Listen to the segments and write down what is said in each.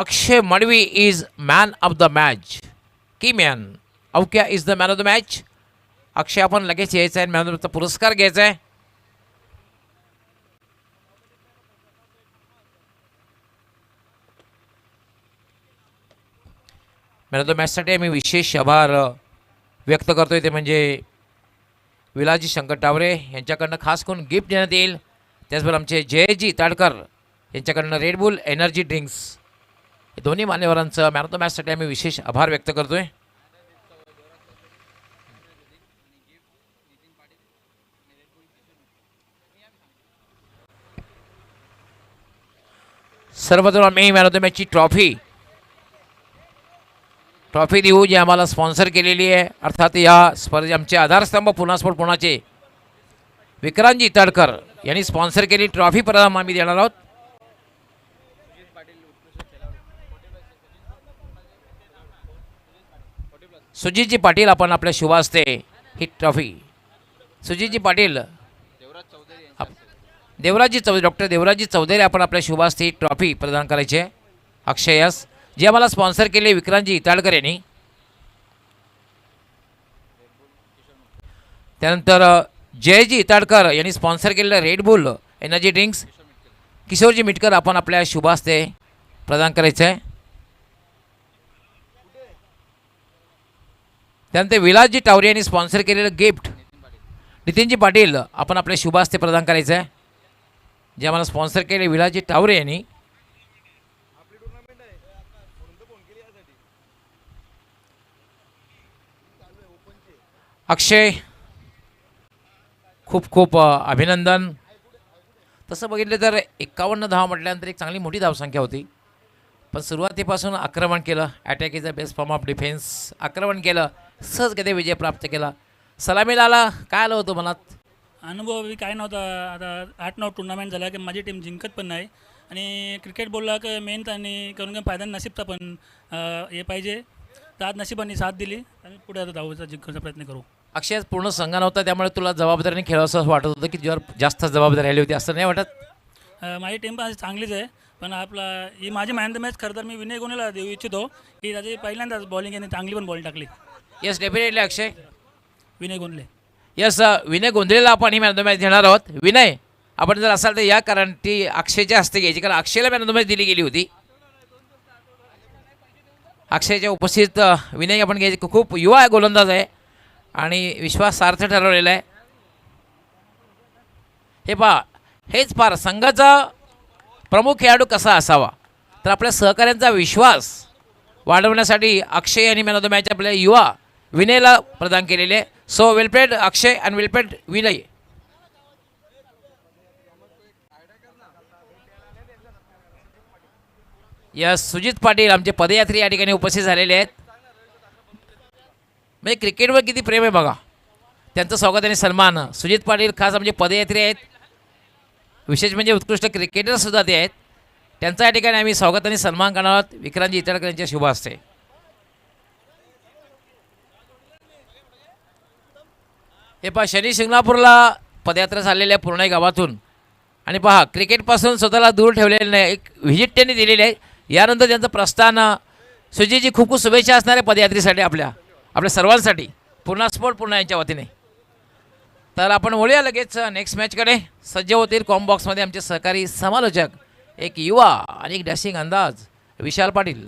Akshay Madavi is man of the match. की man अवक्या is the man of the match. Akshay आपण लगेच यायचं आहे, मॅन ऑफ द मॅचचा पुरस्कार घ्यायचा आहे. मॅन ऑफ द मॅचसाठी आम्ही विशेष आभार व्यक्त करतोय, ते म्हणजे विलाजी शंकर टावरे यांच्याकडनं खास करून गिफ्ट देण्यात येईल. त्याचबरोबर आमचे जयजी ताडकर यांच्याकडनं रेडबुल एनर्जी ड्रिंक्स, हे दोन्ही मान्यवरांचं मॅन ऑफ द मॅचसाठी आम्ही विशेष आभार व्यक्त करतोय. सर्वप्रथम आम्ही मॅन ऑफ द मॅचची ट्रॉफी देऊ, जी आम्हाला स्पॉन्सर केलेली आहे. अर्थात या स्पर्धे आमचे आधारस्तंभ पुन्हा स्पोर्ट पुण्याचे विक्रांतजी तडकर यांनी स्पॉन्सर केली ट्रॉफी प्रदान आम्ही देणार आहोत. सुजितजी पाटील आपण आपल्या शुभ हस्ते ही ट्रॉफी, सुजितजी पाटील, देवराजी चौधरी, डॉक्टर देवराजी चौधरी आपण आपल्या शुभ हस्ते ही ट्रॉफी प्रदान करायची आहे. अक्षयस जे आम्हाला स्पॉन्सर केले विक्रांतजी ताडकर यांनी. त्यानंतर जयजी ताडकर यांनी स्पॉन्सर केलेलं Red Bull energy drinks Kishorji Mitkar आपण आपल्या शुभ हस्ते प्रदान करायचं आहे. त्यानंतर विलासजी टावरे यांनी स्पॉन्सर केलेलं गिफ्ट नितीनजी पाटील आपण आपल्या शुभ हस्ते प्रदान करायचं आहे, जे आम्हाला स्पॉन्सर केले विलासजी टावरे यांनी. अक्षय खूप खूप अभिनंदन. तसं बघितलं तर 51 धावा म्हटल्यानंतर एक चांगली मोठी धावसंख्या होती, पण सुरुवातीपासून आक्रमण केलं. Attack is the best form of defence. आक्रमण केलं, सहजगती विजय प्राप्त केला. सलामीला आला, काय आलं होतं मनात? अनुभव बी काय नव्हता. आता 8-9 टुर्नामेंट झाला की माझी टीम जिंकत पण नाही, आणि क्रिकेट बोलला की मेन आणि करून काय फायदा नसीबचा पण हे पाहिजे. तर आज नशिबाने साथ दिली, आम्ही पुढे आता धावायचा जिंकण्याचा प्रयत्न करू. अक्षय पूर्ण संघ नव्हता, त्यामुळे तुला जबाबदारीने खेळावं असं वाटत होतं की तुझ्यावर जास्त जबाबदारी आली होती, असं नाही वाटत? माझी टीम पण चांगलीच आहे, पण आपला ही माझी मॅन द मॅच खरं तर मी विनय गोनेला देऊ इच्छितो, की त्याची पहिल्यांदाच बॉलिंग यांनी चांगली पण बॉलिंग टाकली. येस, डेफिनेटली अक्षय. विनय गोंधळे. यस, विनय गोंधळेला आपण he man of the match देणार आहोत. विनय, आपण जर असाल तर या, कारण ती अक्षयच्या हस्ते घ्यायची, कारण अक्षयला मॅन ऑफ द मॅच दिली गेली होती. अक्षयच्या उपस्थित विनय आपण घ्यायची. खूप युवा गोलंदाज आहे आणि विश्वासार्थ ठरवलेला आहे. हे पहा, हेच फार संघाचा प्रमुख खेळाडू कसा असावा, तर आपल्या सहकाऱ्यांचा विश्वास वाढवण्यासाठी अक्षय आणि मॅन ऑफ द मॅच आपल्या युवा विनयला प्रदान केलेले आहे. So well played Akshay and well played Vinay. Yes, Sujit Patil आमचे पदयात्री या ठिकाणी उपस्थित झालेले आहेत. म्हणजे क्रिकेटवर किती प्रेम आहे बघा, त्यांचं स्वागत आणि सन्मान. सुजित पाटील खास आमचे पदयात्री आहेत, विशेष म्हणजे उत्कृष्ट क्रिकेटरसुद्धा ते आहेत. त्यांचा या ठिकाणी आम्ही स्वागत आणि सन्मान करणार आहोत विक्रांतजी इतळकर यांच्या शुभ हस्ते. हे पहा, शनी शिंगणापूरला पदयात्रा चाललेल्या आहे पूर्ण गावातून, आणि पहा क्रिकेटपासून स्वतःला दूर ठेवलेलं नाही, एक व्हिजिट त्यांनी दिलेली आहे. यानंतर त्यांचं प्रस्थान. सुजितजी खूप खूप शुभेच्छा असणार आहे पदयात्रेसाठी आपल्या सर्वांसाठी, पूर्ण स्पोर्ट पूर्ण यांच्या वतीने. तर आपण वळूया लगेच नेक्स्ट मॅचकडे. सज्ज होतील कॉम्बॉक्समध्ये आमचे सहकारी समालोचक, एक युवा आणि एक डॅशिंग अंदाज Vishal Patil.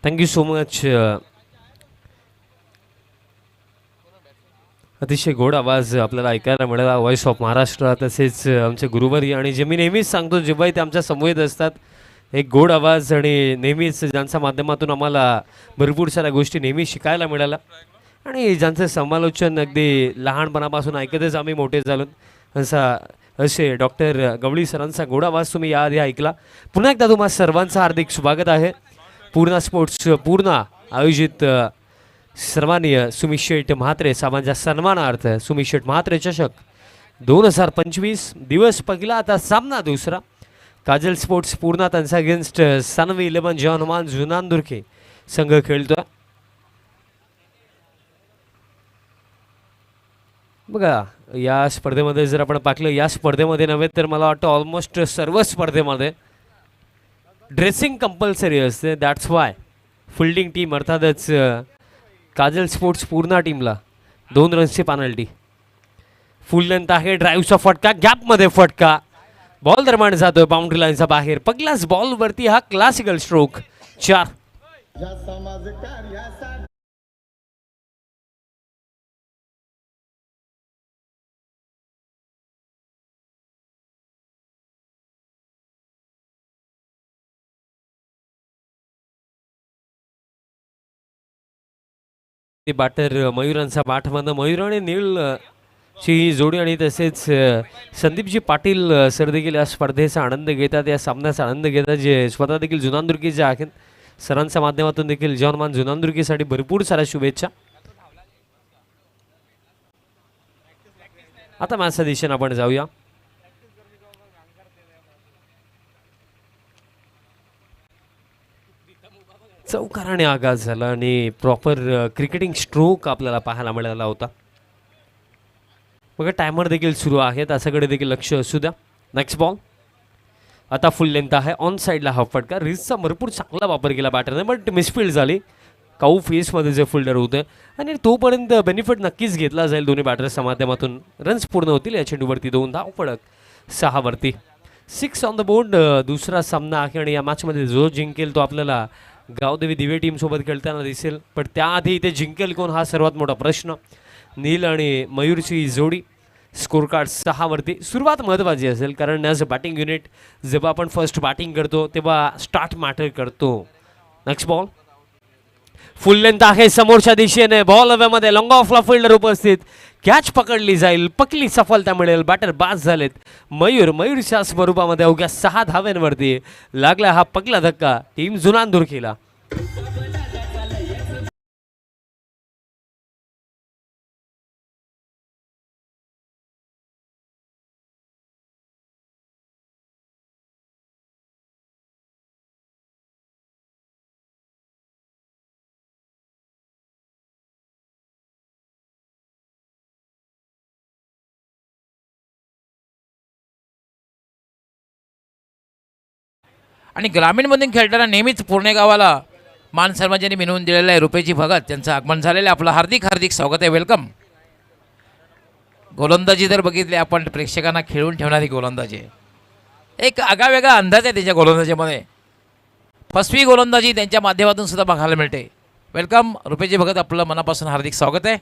Thank you so much. अतिशय गोड आवाज आपल्याला ऐकायला मिळाला, व्हॉइस ऑफ महाराष्ट्र. तसेच आमचे गुरुवर्य, आणि जे मी नेहमीच सांगतो जेव्हाही ते आमच्या समवेत असतात, एक गोड आवाज, आणि नेहमीच ज्यांच्या माध्यमातून आम्हाला भरपूर साऱ्या गोष्टी नेहमी शिकायला मिळाल्या, आणि ज्यांचं समालोचन अगदी लहानपणापासून ऐकतच आम्ही मोठे झालो, असे डॉक्टर गवळी सरांचा गोड आवाज तुम्ही याआधी ऐकला. पुन्हा एकदा तुम्हा सर्वांचं हार्दिक स्वागत आहे पूर्णा स्पोर्ट्स पूर्णा आयोजित सर्वांनीय सुमित शेठ म्हात्रे साहेबांच्या सन्मानार्थ सुमित शेठ म्हात्रे चषक 2025 दिवस पहिला, आता सामना दुसरा. काजल स्पोर्ट्स पूर्णा त्यांचा अगेन्स्ट सानवी 11 जॉन हनुमान जुनानदुर्के संघ खेळतोय. बघा या स्पर्धेमध्ये जर आपण पाहिलं, या स्पर्धेमध्ये नव्हे तर मला वाटतं ऑलमोस्ट सर्व स्पर्धेमध्ये ड्रेसिंग कंपल्सरी असते. दॅट्स वाय फिल्डिंग टीम अर्थातच काजल स्पोर्ट्स पूर्ण टीमला 2 रन्सची पेनल्टी. फुल लेंथ आहे, ड्राईव्हचा फटका, गॅपमध्ये फटका, बॉल दरम्यान जातोय बाउंड्री लाईनचा बाहेर. पहिल्याच बॉलवरती हा क्लासिकल स्ट्रोक 4. ते बॅटर मयूरांचा बाटमधनं मयूर आणि नील ची ही जोडी आणि तसेच संदीपजी पाटील सर देखील या स्पर्धेचा आनंद घेतात, या सामन्याचा आनंद घेतात, जे स्वतः देखील जुनांदुर्गीचे आहेत. सरांच्या माध्यमातून देखील जॉनमान जुनांदुर्गीसाठी भरपूर साऱ्या शुभेच्छा. आता मॅचच्या दिशेने आपण जाऊया. चौकाराने आघात झाला आणि प्रॉपर क्रिकेटिंग स्ट्रोक आपल्याला पाहायला मिळाला होता. बघा टायमर देखील सुरू आहे, त्याच्याकडे देखील लक्ष असू द्या. नेक्स्ट बॉल आता फुल लेंथ आहे, ऑन साईडला हा फटका. रिस्कचा भरपूर चांगला वापर केला बॅटरने, बट मिसफिल्ड झाली. काऊ फेसमध्ये जे फिल्डर होते आणि तोपर्यंत बेनिफिट नक्कीच घेतला जाईल दोन्ही बॅटर्सच्या माध्यमातून. रन्स पूर्ण होतील या चेंडूवरती. 2 धाव फळक 6 वरती. 6 ऑन द बोर्ड. दुसरा सामना आहे आणि या मॅचमध्ये जो जिंकेल तो आपल्याला गावदेवी दिवे टीमसोबत खेळताना दिसेल. पण त्याआधी इथे जिंकेल कोण हा सर्वात मोठा प्रश्न. नील आणि मयूरची जोडी. स्कोर कार्ड 6 वरती. सुरुवात महत्त्वाची असेल कारण ॲज अ बॅटिंग युनिट जेव्हा आपण फर्स्ट बॅटिंग करतो तेव्हा स्टार्ट मॅटर करतो. नेक्स्ट बॉल फुल लेंथ आहे समोरच्या दिशेने. बॉल हवेमध्ये, लॉंग ऑफला फिल्डर उपस्थित. कॅच पकडली जाईल, पकली सफलता मिळेल. बॅटर बास झालेत. मयूरच्या स्वरूपामध्ये अवघ्या 6 धाव्यांवरती लागला हा पकला धक्का टीम जुनांदुर्गीला. आणि ग्रामीणमधून खेळताना नेहमीच पुणे गावाला मान सन्मानाने मिळवून दिलेलं आहे रुपेजी भगत. त्यांचं आगमन झालेलं आहे. आपलं हार्दिक हार्दिक स्वागत आहे, वेलकम. गोलंदाजी जर बघितली आपण, प्रेक्षकांना खेळून ठेवणारी गोलंदाजी आहे. एक आगळावेगळा अंदाज आहे त्याच्या गोलंदाजीमध्ये. फसवी गोलंदाजी त्यांच्या माध्यमातून सुद्धा बघायला मिळते. वेलकम रुपेजी भगत, आपलं मनापासून हार्दिक स्वागत आहे.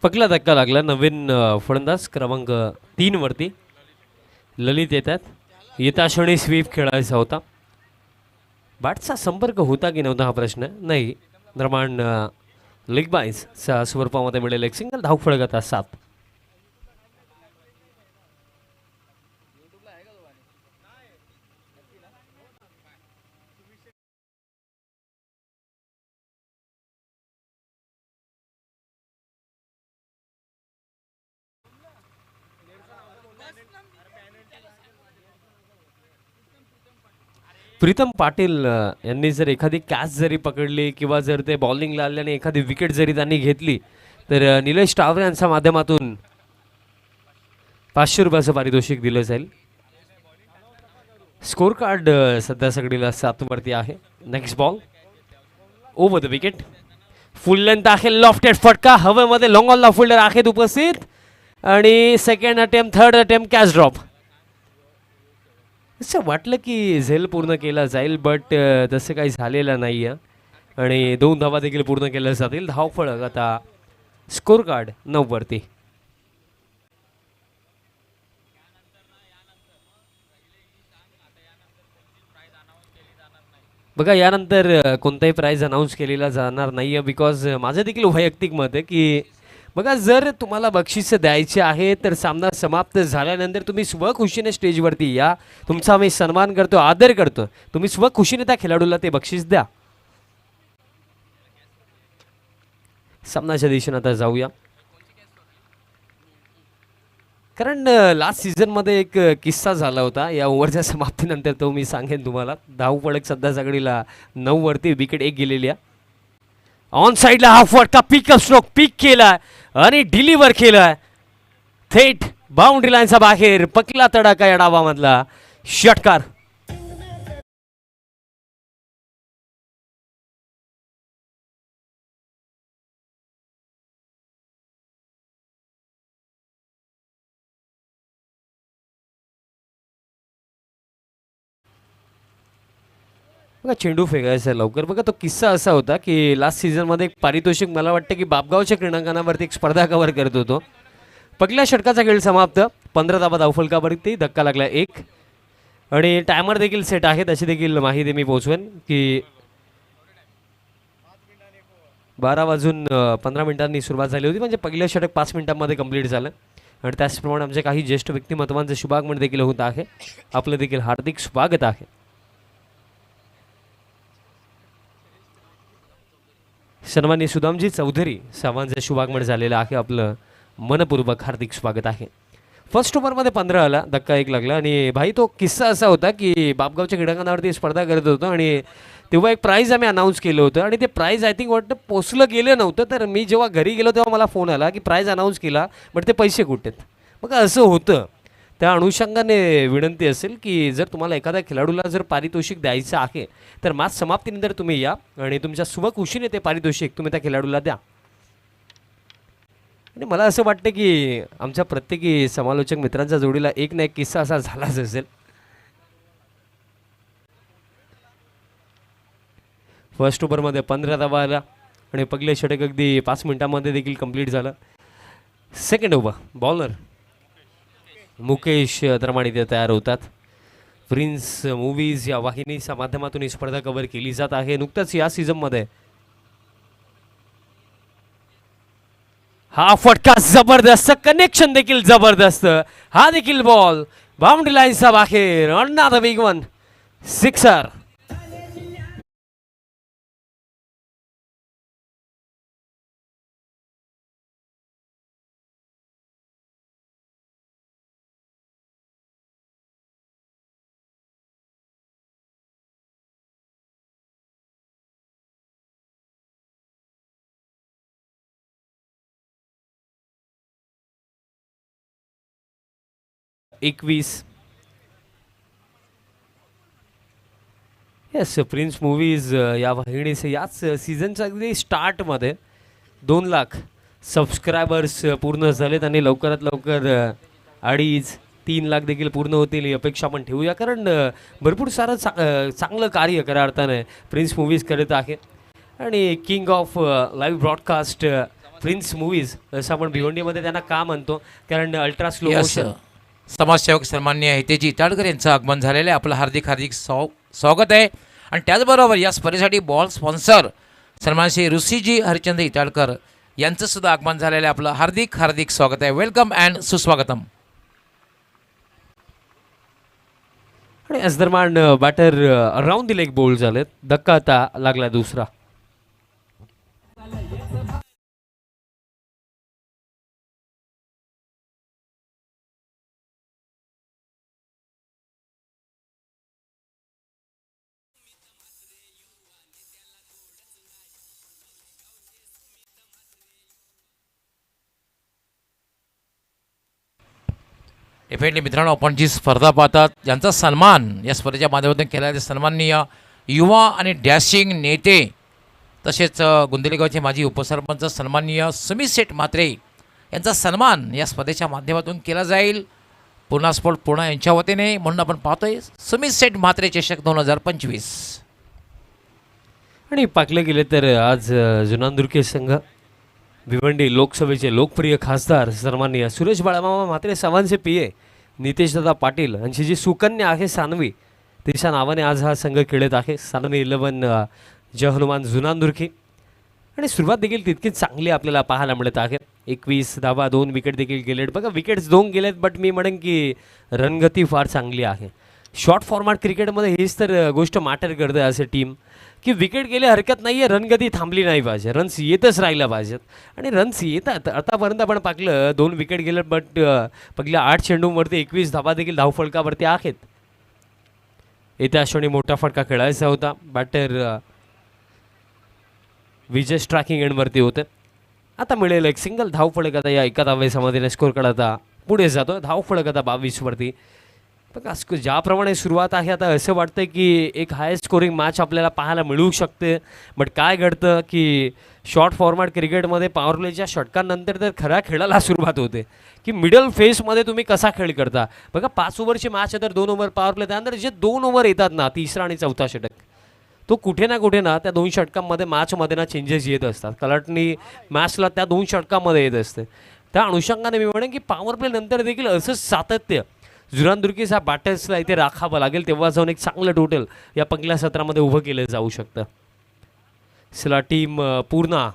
पकला धक्का लागला. नवीन फलंदाज क्रमांक 3 वरती ललित येतात. येता क्षणी स्वीप खेळायचा होता. बॅटचा संपर्क होता की नव्हता हा प्रश्न नाही. दरम्यान लेग बाईसच्या स्वरूपामध्ये मिळेल एक सिंगल. धाव फळक आता 7. प्रीतम पाटील यांनी जर एखादी कॅच जरी पकडली किंवा जर ते बॉलिंगला आल्याने एखादी विकेट जरी त्यांनी घेतली तर निलेश टावरे यांच्या माध्यमातून 500 रुपयाचं पारितोषिक दिलं जाईल. स्कोर कार्ड सध्या सगळीला 7 वरती आहे. Next ball over the wicket. Full length आहे, लॉफ्टेड फटका हवेमध्ये. लॉंग ऑन ला फिल्डर आहेत उपस्थित आणि second attempt, third attempt catch drop. असं वाटलं की झेल पूर्ण केला जाईल बट तसं काही झालेलं नाही आहे आणि 2 धावा देखील पूर्ण केल्या जातील. धाव फळक आता स्कोर कार्ड 9 वरती. बघा यानंतर कोणताही प्राइज अनाऊन्स केलेला जाणार नाही आहे बिकॉज माझं देखील वैयक्तिक मत आहे की बघा जर तुम्हाला बक्षीस द्यायचे आहे तर सामना समाप्त झाल्यानंतर तुम्ही स्वखुशीने स्टेजवरती या. तुमचा आम्ही सन्मान करतो, आदर करतो. तुम्ही स्वखुशीने त्या खेळाडूला ते बक्षीस द्या. सामनाच्या दिशेने आता जाऊया कारण लास्ट सीझनमध्ये एक किस्सा झाला होता या ओव्हरच्या समाप्तीनंतर, तो मी सांगेन तुम्हाला. धाव फळक सध्या सगळीला 9 वरती. विकेट 1 गेलेली आहे. ऑन साईडला हा फटका पिकअप स्ट्रोक पिक केलाय आणि डिलिव्हर केलाय थेट बाउंड्री लाईनचा बाहेर. पकला तडाखा या डावामधला षटकार. बघा चेंडू फेकायचा लवकर. बघा तो किस्सा असा होता की लास्ट सीझनमध्ये एक पारितोषिक मला वाटतं की बापगावच्या क्रीडांगणावरती एक स्पर्धा कव्हर करत होतो. पहिल्या षटकाचा खेळ समाप्त. 15 धावा धावफलकावरती धक्का लागला 1 आणि टायमर देखील सेट आहे. तशी देखील माहिती मी पोहोचवेन की 12:15 सुरुवात झाली होती. म्हणजे पहिलं षटक 5 मिनिटांमध्ये कंप्लीट झालं आणि त्याचप्रमाणे आमचे काही ज्येष्ठ व्यक्तिमत्वांचे शुभागमन देखील होत आहे. आपलं देखील हार्दिक स्वागत आहे. सन्माननीय सुदामजी चौधरी साहेबांचे शुभागमन झालेलं आहे. आपलं मनपूर्वक हार्दिक स्वागत आहे. फर्स्ट ओव्हरमध्ये 15 आला, धक्का 1 लागला आणि भाई तो किस्सा असा होता की बापगावच्या क्रीडांगणावरती स्पर्धा करत होतो आणि तेव्हा एक प्राईज आम्ही अनाऊन्स केलं होतं आणि ते प्राईज आय थिंक वाटतं पोचलं गेलं नव्हतं. तर मी जेव्हा घरी गेलो तेव्हा मला फोन आला की प्राईज अनाऊन्स केला बट ते पैसे कुठे आहेत. मग असं होतं. त्या अनुषंगाने विनंती असेल की जर तुम्हाला एखाद्या खेळाडूला जर पारितोषिक द्यायचं आहे तर मॅच समाप्तीनंतर तुम्ही या आणि तुमच्या सुबखुशीने ते पारितोषिक तुम्ही त्या खेळाडूला द्या. आणि मला असं वाटतं की आमच्या प्रत्येकी समालोचक मित्रांच्या जोडीला एक ना एक किस्सा असा झालाच असेल. फर्स्ट ओव्हरमध्ये 15 धावा आला आणि पहिले षटक अगदी 5 मिनिटांमध्ये देखील कंप्लीट झालं. सेकंड ओव्हर बॉलर मुकेश दरमाणी ते तयार होतात. प्रिन्स मूवीज या वाहिनीच्या माध्यमातून ही स्पर्धा कव्हर केली जात आहे. नुकतंच या सीझनमध्ये हा फटका जबरदस्त, कनेक्शन देखील जबरदस्त. हा देखील बॉल बाउंड्री लाईनचा बाहेर. Another big one sixer. Yes prince movies या वाहिनीचे याच सीझनच्या अगदी स्टार्टमध्ये 2 लाख सबस्क्रायबर्स पूर्ण झालेत आणि लवकरात लवकर 2.5-3 लाख देखील पूर्ण होतील ही अपेक्षा आपण ठेवूया. कारण भरपूर सारं चांगलं कार्य खऱ्या अर्थाने प्रिन्स मूवीज करत आहे आणि king of live broadcast prince movies असं आपण भिवंडीमध्ये त्यांना का म्हणतो कारण अल्ट्रा स्लो मोशन समाजसेवक सन्माननीय हितेजी इटाळकर यांचं आगमन झालेलं आहे. आपलं हार्दिक हार्दिक स्वागत आहे. आणि त्याचबरोबर या स्पर्धेसाठी बॉल स्पॉन्सर सन्मान श्री ऋषीजी हरिचंद्र इटाळकर यांचं सुद्धा आगमन झालेलं आहे. आपलं हार्दिक हार्दिक स्वागत आहे. वेलकम अँड सुस्वागतम. आणि याच दरम्यान batter around the leg bowled झालेत. धक्का आता लागला दुसरा. डेफिनेटली मित्रांनो, आपण जी स्पर्धा पाहतात ज्यांचा सन्मान या स्पर्धेच्या माध्यमातून केला आहे सन्माननीय युवा आणि डॅशिंग नेते तसेच गुंदेली गावचे माजी उपसरपंच सन्माननीय सुमित शेठ म्हात्रे यांचा सन्मान या स्पर्धेच्या माध्यमातून केला जाईल. पूर्णा स्पोर्ट पूर्णा यांच्या वतीने. म्हणून आपण पाहतोय सुमित शेठ म्हात्रे चषक 2025. आणि पाकले गेले तर आज जुनांदुर्के संघ भिवंडी लोकसभेचे लोकप्रिय खासदार सन्माननीय सुरेश बाळामामा म्हात्रे साहेबांचे पीए नितेशदादा पाटील यांची जी सुकन्या आहे सानवी तिच्या नावाने आज हा संघ खेळत आहे. सानवी 11 जय हनुमान जुनांदुर्के. आणि सुरुवात देखील तितकीच चांगली आपल्याला पाहायला मिळत आहे. 21 धावा 2 विकेट देखील गेलेत. बघा विकेट्स 2 गेलेत बट मी म्हणेन की रणगती फार चांगली आहे. शॉर्ट फॉर्मॅट क्रिकेटमध्ये हीच तर गोष्ट मॅटर करते असे टीम की विकेट गेले हरकत नाही आहे, रणगती थांबली नाही पाहिजे, रन्स येतच राहिल्या पाहिजेत. आणि रन्स येतात. आतापर्यंत आपण पाहिलं 2 विकेट गेले बट पहिल्या 8 चेंडूंवरती 21 धावा देखील धावफलकावरती आहेत. येत्या क्षणी मोठा फटका खेळायचा होता. बॅटर विजय स्ट्रायकिंग एंडवरती होते. आता मिळेल एक सिंगल धावफलक. आता या एका धावेसमधीने स्कोर काढ आता पुढे जातो. धावफलक आता 22 वरती. बघा ज्याप्रमाणे सुरुवात आहे आता असं वाटतं की एक हाय स्कोरिंग मॅच आपल्याला पाहायला मिळू शकते. बट काय घडतं की शॉर्ट फॉर्मॅट क्रिकेटमध्ये पॉवर प्लेच्या षटकांनंतर तर खऱ्या खेळाला सुरुवात होते की मिडल फेसमध्ये तुम्ही कसा खेळ करता. बघा 5 ओव्हरची मॅच आहे तर 2 ओव्हर पॉवर प्ले. त्यानंतर जे 2 ओव्हर येतात ना, तिसरा आणि चौथा षटक, तो कुठे ना त्या 2 षटकांमध्ये मॅचमध्ये ना चेंजेस येत असतात. कलाटणी मॅचला त्या 2 षटकांमध्ये येत असते. त्या अनुषंगाने मी म्हणेन की पॉवर प्ले नंतर देखील असंच सातत्य जुरानदुर्गीस ह्या बॅटर्सला इथे राखावं लागेल. तेव्हा जाऊन एक चांगलं टोटल या पहिल्या सत्रामध्ये उभं केलं जाऊ शकतं. चला टीम पूर्ण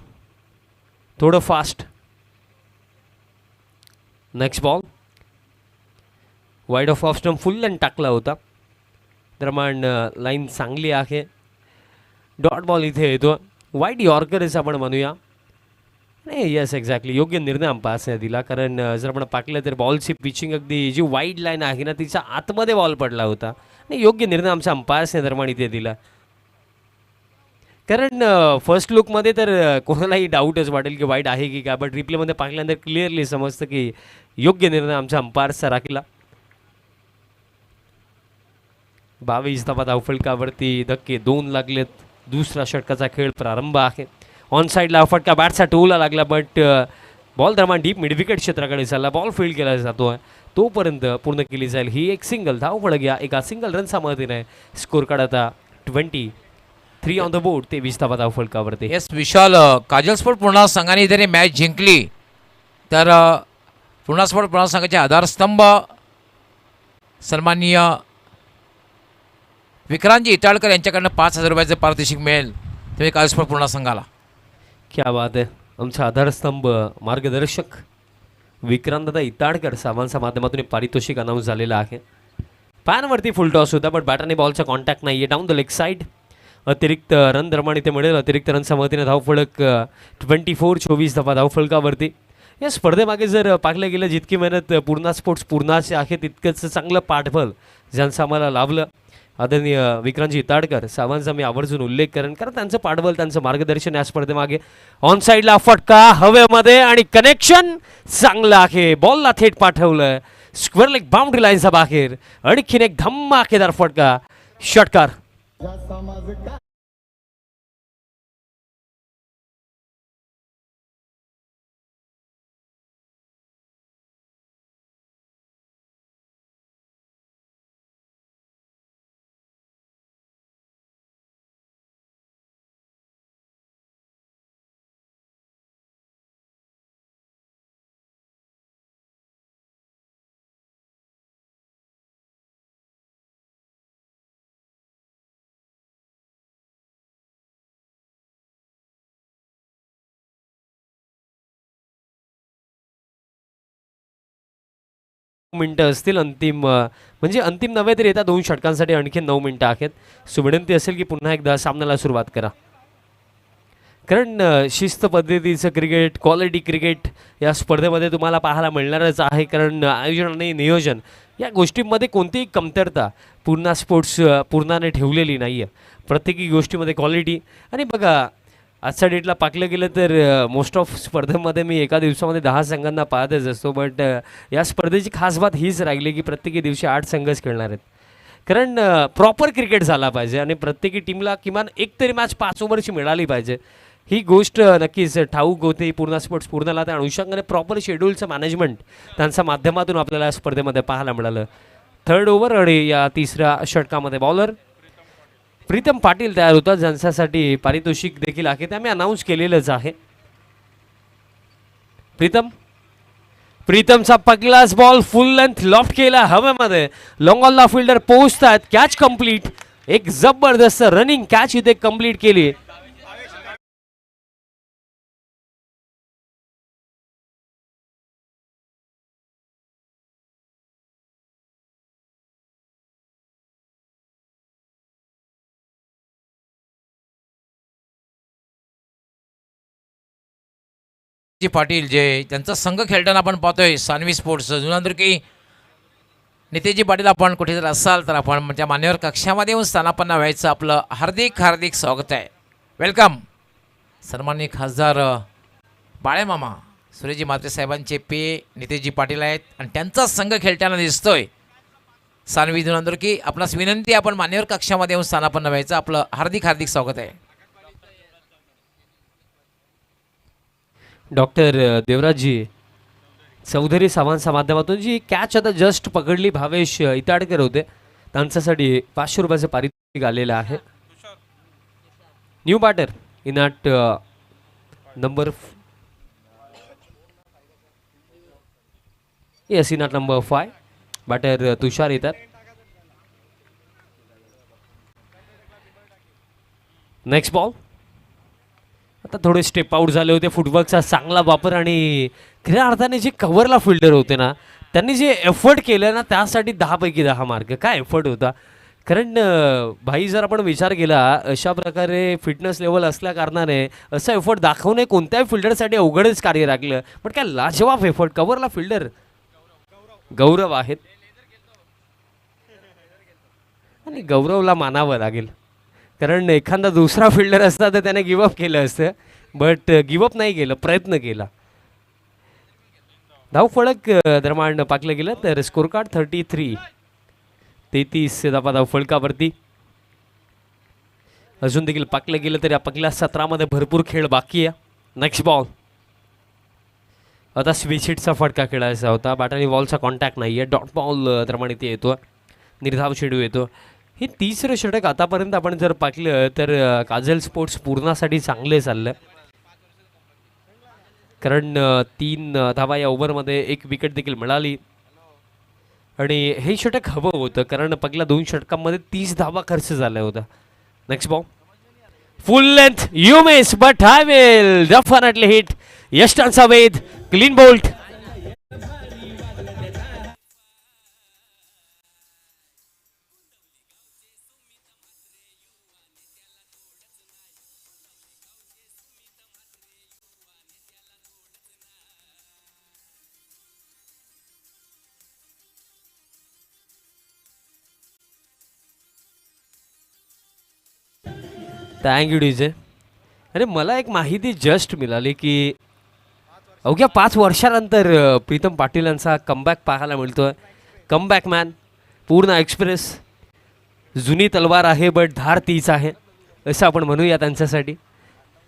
थोडं fast. Next ball wide of of full and टाकला होता. दरम्यान लाईन चांगली आहे. डॉट बॉल इथे येतो. वाईड यॉर्करच आपण म्हणूया. नाही येस एक्झॅक्टली योग्य निर्णय अंपायरने दिला. कारण जर आपण पाहिलं तर बॉलची पिचिंग अगदी जी वाईड लाईन आहे ना तिच्या आतमध्ये बॉल पडला होता. आणि योग्य निर्णय आमच्या अंपायर्सने दरम्यान इथे दिला. कारण फर्स्ट लुकमध्ये तर कोणालाही डाऊटच वाटेल की वाईड आहे की काय. बट रिप्लेमध्ये पाहिल्यानंतर क्लिअरली समजतं की योग्य निर्णय आमच्या अंपायर्सचा राखला. 22 धावा धावफलकावरती धक्के 2 लागलेत. दुसरा षटकाचा खेळ प्रारंभ आहे. ऑन साईडला फटका बॅटचा टोला लागला. बट बॉल दरम्यान डीप मिडविकेट क्षेत्राकडे चालला. बॉल फील्ड केला जातो आहे तोपर्यंत पूर्ण केली जाईल ही एक सिंगल धावफलक. या एका सिंगल रनचा मदतीने स्कोर काढ आता 23 ऑन द बोर्ड. 23 धावा धावफलकावरती. येस विशाल, काजल स्पोर्ट पूर्णा संघाने जरी मॅच जिंकली तर पूर्णा स्पोर्ट पूर्णा संघाचे आधारस्तंभ सन्माननीय विक्रांतजी इटाळकर यांच्याकडनं 5,000 रुपयाचं पारितोषिक मिळेल तुम्ही काजल स्पोर्ट पूर्णा संघाला. क्या बात आहे. आमचा आधारस्तंभ मार्गदर्शक विक्रांतदा इताडकर साहेबांच्या माध्यमातून पारितोषिक अनाऊन्स झालेला आहे. पॅनवरती फुल टॉस होता बट बॅटाने बॉलचा कॉन्टॅक्ट नाही आहे. डाऊन द लेग साईड अतिरिक्त रन दरम्यान इथे मिळेल. अतिरिक्त रनच्या मदतीने धावफलक 24 धावा धावफलकावरती. या स्पर्धेमागे जर पाहिलं गेलं जितकी मेहनत पूर्णा स्पोर्ट्स पूर्णाचे आहे तितकंच चांगलं पाठबळ ज्यांचं आम्हाला लाभलं आदरणीय विक्रांतजी इताडकर साहेबांचा मी आवर्जून उल्लेख करेन. कारण त्यांचं पाठबळ त्यांचं मार्गदर्शन या स्पर्धेमागे. ऑन साईडला फटका हवेमध्ये आणि कनेक्शन चांगलं आहे. बॉलला थेट पाठवलं स्क्वेअर लेग बाउंड्री लाईनचा बाहेर. आणखीन एक धमाकेदार फटका षटकार. मिनटं असतील अंतिम म्हणजे अंतिम नव्हे तरी येत्या 2 षटकांसाठी आणखी 9 मिनटं आहेत. सो विनंती असेल की पुन्हा एकदा सामन्याला सुरुवात करा. कारण शिस्त पद्धतीचं क्रिकेट क्वालिटी क्रिकेट या स्पर्धेमध्ये तुम्हाला पाहायला मिळणारच आहे. कारण आयोजन आणि नियोजन या गोष्टींमध्ये कोणतीही कमतरता पूर्णा स्पोर्ट्स पूर्णाने ठेवलेली नाही आहे. प्रत्येकी गोष्टीमध्ये क्वालिटी. आणि बघा आजच्या डेटला पाकलं गेलं तर मोस्ट ऑफ स्पर्धेमध्ये मी एका दिवसामध्ये 10 संघांना पाहतच असतो. बट या स्पर्धेची खास बात हीच राहिली की प्रत्येकी दिवशी 8 संघच खेळणार आहेत. कारण प्रॉपर क्रिकेट झाला पाहिजे आणि प्रत्येकी टीमला किमान एक तरी मॅच 5 ओव्हरची मिळाली पाहिजे. ही गोष्ट नक्कीच ठाऊक होते पूर्णा स्पोर्ट्स पूर्णाला. त्या अनुषंगाने प्रॉपर शेड्यूलचं मॅनेजमेंट त्यांच्या माध्यमातून आपल्याला या स्पर्धेमध्ये पाहायला मिळालं. 3rd ओव्हर आणि या 3ऱ्या षटकामध्ये बॉलर प्रीतम पाटील तयार होतात ज्यांच्यासाठी पारितोषिक देखील आहे ते आम्ही अनाऊन्स केलेलंच आहे. प्रीतमचा पहिलाच बॉल फुल लेंथ लॉफ्ट केला हवेमध्ये. लॉंग ऑनला फिल्डर पोहोचतात. Catch complete. एक जबरदस्त रनिंग कॅच इथे कंप्लीट केली. पाटील जे त्यांचा संघ खेळताना आपण पाहतोय सानवी स्पोर्ट्स जुनांदुर्गी नितेशजी पाटील आपण कुठे जर असाल तर आपण त्या मान्यवर कक्षामध्ये येऊन स्थानापन्न व्हायचं आपलं हार्दिक स्वागत आहे. वेलकम. सन्माननीय खासदार बाळेमामा सुरेशजी म्हात्रे साहेबांचे पे नितेशजी पाटील आहेत आणि त्यांचाच संघ खेळताना दिसतोय. सानवी दुनंदुरकी आपणास विनंती, आपण मान्यवर कक्षामध्ये येऊन स्थानापन्न व्हायचं. आपलं हार्दिक हार्दिक स्वागत आहे. डॉक्टर देवराजजी चौधरी सामांच्या माध्यमातून जी कॅच आता जस्ट पकडली भावेश इताडकर होते, त्यांच्यासाठी 500 रुपयाचं पारितोषिक आलेलं आहे. New batter in at number yes in at number 5 batter Tushar येतात. Next ball. आता थोडे स्टेप आउट झाले होते, फुटवर्कचा चांगला वापर आणि खऱ्या अर्थाने जे कव्हरला फिल्डर होते ना, त्यांनी जे एफर्ट केलं ना, त्यासाठी 10 पैकी 10 मार्क. काय एफर्ट होता, कारण भाई जर आपण विचार केला अशा प्रकारे फिटनेस लेवल असल्या कारणाने असं एफर्ट दाखवणे कोणत्याही फिल्डरसाठी अवघडच कार्य लागलं, पण काय लाजवाब एफर्ट. कव्हरला फिल्डर गौरव आहेत आणि गौरवला मानावं लागेल, कारण एखादा दुसरा फिल्डर असता तर त्याने गिवअप केलं असतं, बट गिवअप नाही केलं, प्रयत्न केला. धावफलक दरम्यान पाकलं गेलं तर स्कोर कार्ड 33 धावा धावफलकावरती. अजून देखील पाकलं गेलं तर या पहिल्या सत्रामध्ये भरपूर खेळ बाकी आहे. Next ball. आता स्विच हिटचा फटका खेळायचा होता, बॅट आणि बॉलचा कॉन्टॅक्ट नाही आहे. डॉट बॉल दरम्यान इथे येतो, निर्धाव चेंडू येतो. हे तिसरं षटक आतापर्यंत आपण जर पाहिलं तर काजल स्पोर्ट्स पूर्णासाठी चांगले चाललं, कारण 3 धावा या ओव्हरमध्ये 1 विकेट देखील मिळाली आणि हे षटक हवं होतं, कारण पहिल्या 2 षटकांमध्ये 30 धावा खर्च झाला होता. Next ball. Full length you miss but I will definitely hit. यष्टांचा वेध, क्लीन बोल्ट. Thank you DJ. अरे मला एक माहिती जस्ट मिळाली की अवघ्या 5 वर्षानंतर प्रीतम पाटील यांचा कमबॅक पाहायला मिळतोय. कमबॅक मॅन, पूर्ण एक्सप्रेस, जुनी तलवार आहे बट धार तीच आहे असं आपण म्हणूया त्यांच्यासाठी,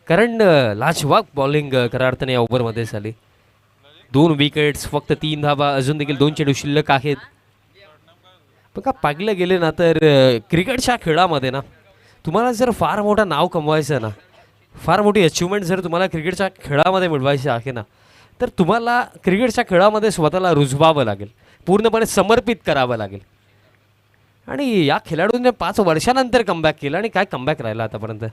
कारण लाजवाब बॉलिंग खऱ्या अर्थाने या ओव्हरमध्ये झाली. 2 विकेट्स, फक्त 3 धावा, अजून देखील 2 चेंडू शिल्लक आहेत. पण का पाहिलं गेले ना तर क्रिकेटच्या खेळामध्ये ना तुम्हाला जर फार मोठं नाव कमवायचं ना, फार मोठी अचिव्हमेंट जर तुम्हाला क्रिकेटच्या खेळामध्ये मिळवायची आहे ना, तर तुम्हाला क्रिकेटच्या खेळामध्ये स्वतःला रुजवावं लागेल, पूर्णपणे समर्पित करावं लागेल. आणि या खेळाडूंनी 5 वर्षानंतर कमबॅक केलं आणि काय कमबॅक राहिला आतापर्यंत.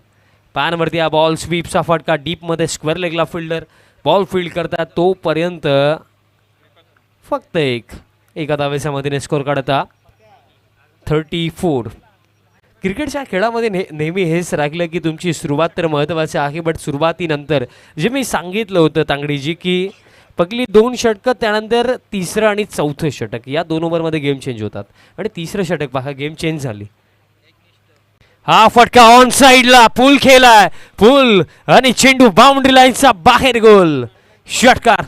पॅनवरती हा बॉल, स्वीपचा फटका, डीपमध्ये स्क्वेअर लेगला फिल्डर बॉल फील्ड करतात तोपर्यंत फक्त एका धावेच्या मधीने स्कोर काढता 34. क्रिकेटच्या खेळामध्ये नेहमी हेच राहिलं की तुमची सुरुवात तर महत्त्वाची आहे, बट सुरुवातीनंतर जे मी सांगितलं होतं तांगडीजी की पहिली 2 षटकं, त्यानंतर तिसरं आणि चौथं षटक, या 2 ओव्हरमध्ये गेम चेंज होतात आणि तिसरं षटक पहा गेम चेंज झाली. हा फटका ऑन साइडला, पूल खेळाय, पूल आणि चेंडू बाउंड्री लाईनचा बाहेर, गोल, षटकार.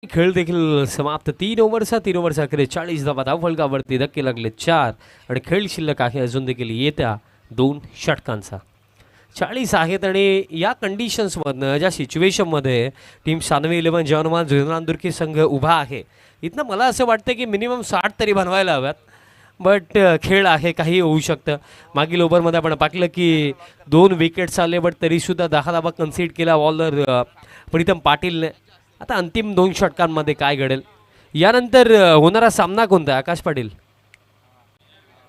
खेळ देखील समाप्त. 3 ओव्हरचा अखेर 40 धावा धावफलकावरती, धक्के लागले 4 आणि खेळ शिल्लक आहे अजून देखील येत्या 2 षटकांचा. 40 आहेत आणि या कंडिशन्समधनं, ज्या सिच्युएशनमध्ये टीम सानवी 11 जवानमान जुनांदुर्की संघ उभा आहे, इथनं मला असं वाटतं की मिनिमम 60 तरी बनवायला हव्यात, बट खेळ आहे, काही होऊ शकतं. मागील ओव्हरमध्ये आपण पाहिलं की 2 विकेट्स आले, बट तरीसुद्धा 10 धावा कन्सीड केला बॉलर प्रीतम पाटीलने. आता अंतिम 2 षटकांमध्ये काय घडेल, यानंतर होणारा सामना कोणता आहे आकाश पाटील?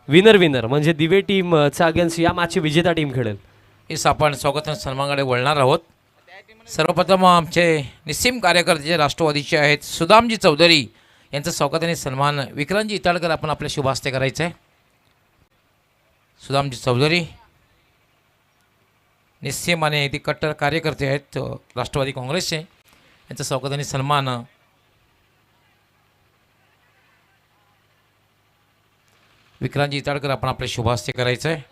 विनर म्हणजे दिवे टीमचा अगेन्स्ट या मॅचची विजेता टीम खेळेल. हेच आपण स्वागत सन्मानाकडे वळणार आहोत. सर्वप्रथम आमचे निस्सीम कार्यकर्ते जे राष्ट्रवादीचे आहेत सुदामजी चौधरी यांचं स्वागत आणि सन्मान विक्रांतजी इताळकर आपण आपल्या शुभ हस्ते करायचं आहे. सुदामजी चौधरी निस्सीम आणि ते कट्टर कार्यकर्ते आहेत राष्ट्रवादी काँग्रेसचे, यांचं स्वागत आणि सन्मान विक्रांतजी इताळकर आपण आपल्या शुभ हस्ते करायचं आहे.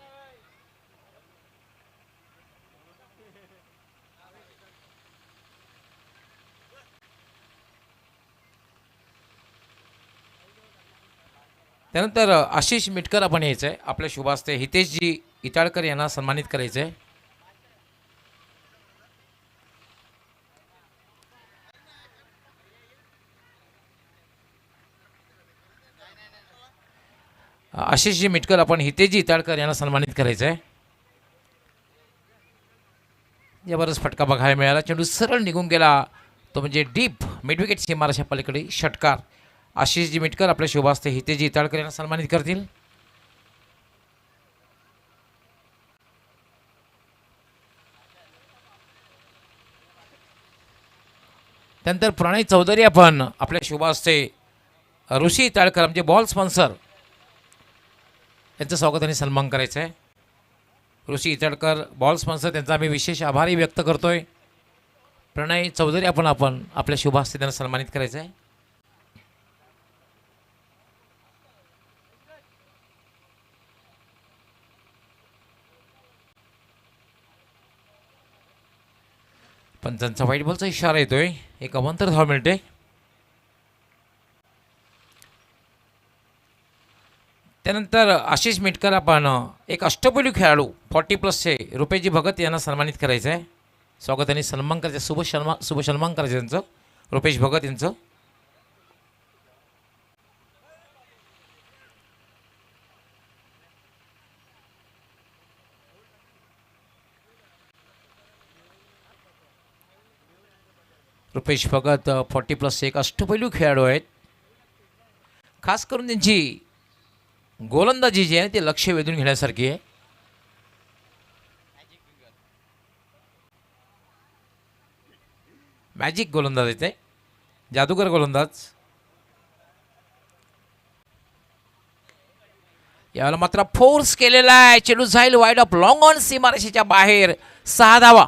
त्यानंतर आशिष मिटकर आपण यायचं आहे आपल्या शुभ हस्ते हितेशजी इताळकर यांना सन्मानित करायचं आहे. आशिषजी मिटकर आपण हितेशजी इताळकर यांना सन्मानित करायचं आहे. जबरदस्त फटका बघायला मिळाला, चेंडू सरळ निघून गेला, तो म्हणजे डीप मिड विकेट सीमारेषा पलीकडे षटकार. आशिषजी मिटकर आपल्या शुभ हस्ते हितेशजी इताळकर यांना सन्मानित करतील. त्यानंतर प्रणय चौधरी आपण आपल्या शुभ हस्ते ऋषी इताळकर आमचे बॉल स्पॉन्सर यांचं स्वागत आणि सन्मान करायचं आहे. ऋषी इताळकर बॉल स्पॉन्सर त्यांचा आम्ही विशेष आभारही व्यक्त करतोय. प्रणय चौधरी आपण आपल्या शुभ हस्ते त्यांना सन्मानित करायचं आहे. पंचांचा व्हाईट बॉलचा इशारा येतोय, एक अवांतर धाव मिळते. त्यानंतर आशिष मिटकर आपण एक अष्टपैलू खेळाडू 40+चे रुपेशजी भगत यांना सन्मानित करायचं आहे. स्वागत आणि सन्मान करायचं, शुभ सन्मान करायचं त्यांचं, रुपेश भगत यांचं. रुपेश भगत 40+चे एक अष्टपैलू खेळाडू आहेत. खास करून त्यांची गोलंदाजी जी आहे ते लक्ष वेधून घेण्यासारखी आहे. मॅजिक गोलंदाज आहे ते, जादूगर गोलंदाज. यावेळेला मात्र फोर्स केलेला आहे, चेंडू जाईल वाईड ऑफ लॉंग ऑन सीमारेषेच्या बाहेर, 6 धावा.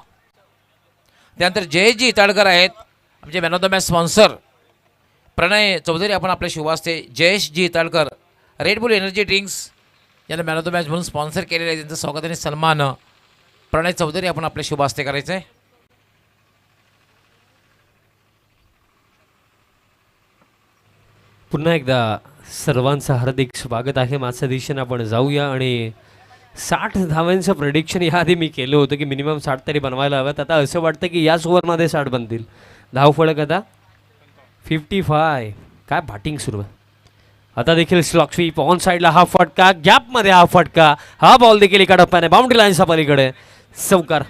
त्यानंतर जयजी इताळकर आहेत आमचे man of the match sponsor. Pranay Chaudhari आपण आपल्या शुभ हस्ते Jayeshji Italkar Red Bull energy drinks यांना मॅन ऑफ द मॅच म्हणून स्पॉन्सर केलेलं आहे, त्यांचं स्वागत आणि सन्मान प्रणय चौधरी आपण आपल्या शुभ हस्ते करायचं आहे. पुन्हा एकदा सर्वांचं हार्दिक स्वागत आहे. माझ्या दिशेने आपण जाऊया आणि 60 धावांचं प्रेडिक्शन याआधी मी केलं होतं की मिनिमम 60 तरी बनवायला हव्यात. आता असं वाटतं की याच ओव्हरमध्ये 60 बनतील. धावफलक आता 55. काय बॅटिंग सुरू आहे. आता देखील स्लॉक स्वीप ऑन साईडला हा फटका, गॅपमध्ये हा फटका, हा बॉल देखील एका टप्प्याने बाउंड्री लाईनच्या पलीकडे चौकार.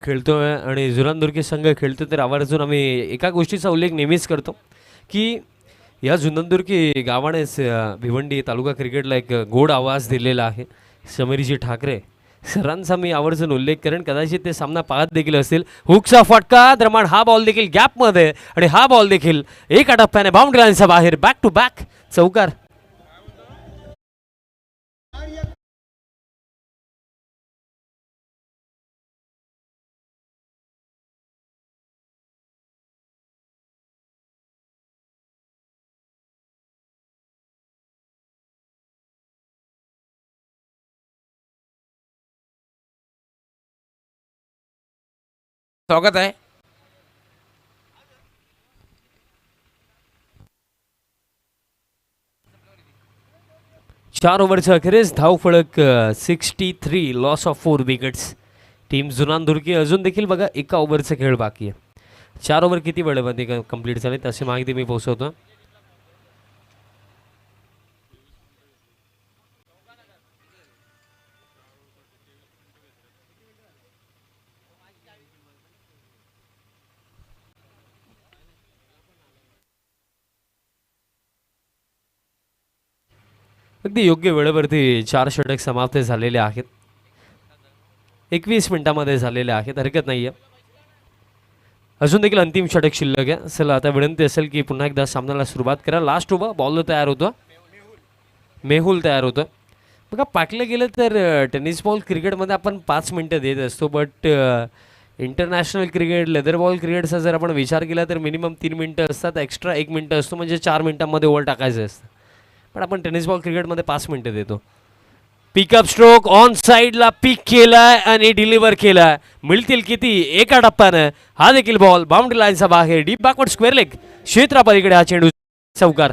खेळतोय आणि जुनानदुर्गी संघ खेळतो तर आवर्जून आम्ही एका गोष्टीचा उल्लेख नेहमीच करतो की या जुनानदुर्गी गावानेच भिवंडी तालुका क्रिकेटला एक गोड आवाज दिलेला आहे. समीरजी ठाकरे सरांचा मी आवर्जून उल्लेख करेन, कदाचित ते सामना पाहत देखील असतील. हुकचा फटका दरम्यान हा बॉल देखील गॅपमध्ये आणि हा बॉल देखील एका टप्प्याने बाउंड्री लाईनच्या बाहेर, बॅक टू बॅक चौकार. स्वागत आहे. चार ओव्हरच्या अखेरीस धावफलक 63, लॉस ऑफ 4 विकेट्स. टीम जुनानदुर्गी अजून देखील बघा एका ओव्हरचा खेळ बाकी आहे. 4 ओव्हर किती वेळेमध्ये कंप्लीट झाले तशी माहिती मी पोहोचवतो. अगदी योग्य वेळेवरती 4 षटक समाप्त झालेले आहेत. 21 मिनिटामध्ये झालेले आहेत, हरकत नाही आहे. अजून देखील अंतिम षटक शिल्लक आहे. चला आता विनंती असेल की पुन्हा एकदा सामन्याला सुरुवात करा. लास्ट ओव्हर बॉल तयार होतो, मेहुल तयार होतो. बघा पाकलं गेलं तर टेनिस बॉल क्रिकेटमध्ये आपण 5 मिनटं देत असतो, but international cricket leather ball क्रिकेटचा जर आपण विचार केला तर मिनिमम 3 मिनटं असतात, एक्स्ट्रा 1 मिनटं असतो, म्हणजे 4 मिनटांमध्ये ओव्हर टाकायचं असतं. पण आपण टेनिस बॉल क्रिकेटमध्ये 5 मिनटं देतो. पिकअप स्ट्रोक ऑन साईडला पिक केलाय आणि डिलिव्हर केलाय. मिळतील किती एका टप्प्यानं. हा देखील बॉल बाउंड्री लाईनचा बाहेर, डीप बॅकवर्ड स्क्वेअर लेग क्षेत्रापलीकडे हा चेंडू चौकार.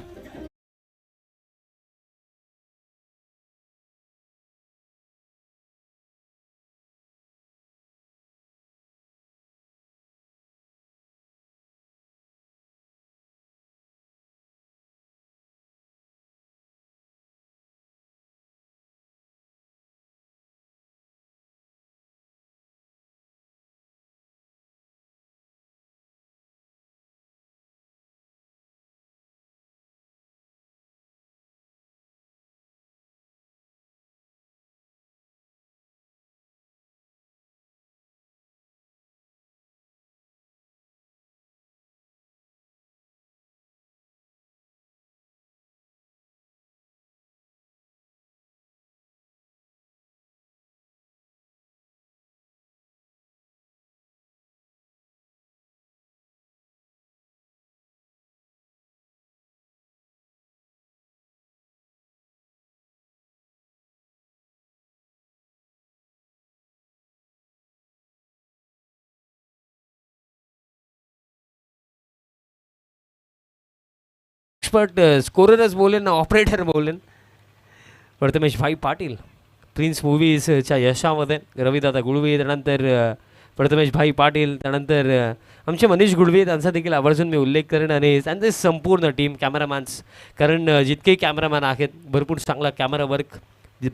एक्सपर्ट स्कोररच बोलेन ना ऑपरेटर बोलेन. प्रथमेश भाई पाटील प्रिन्स मूवीजच्या यशामध्ये रविदादा गुळवे, त्यानंतर प्रथमेश भाई पाटील, त्यानंतर आमचे मनीष गुळवे, त्यांचा देखील आवर्जून मी उल्लेख करेन आणि त्यांचे संपूर्ण टीम कॅमेरामॅन्स. कारण जितके कॅमेरामॅन आहेत भरपूर चांगला कॅमेरा वर्क,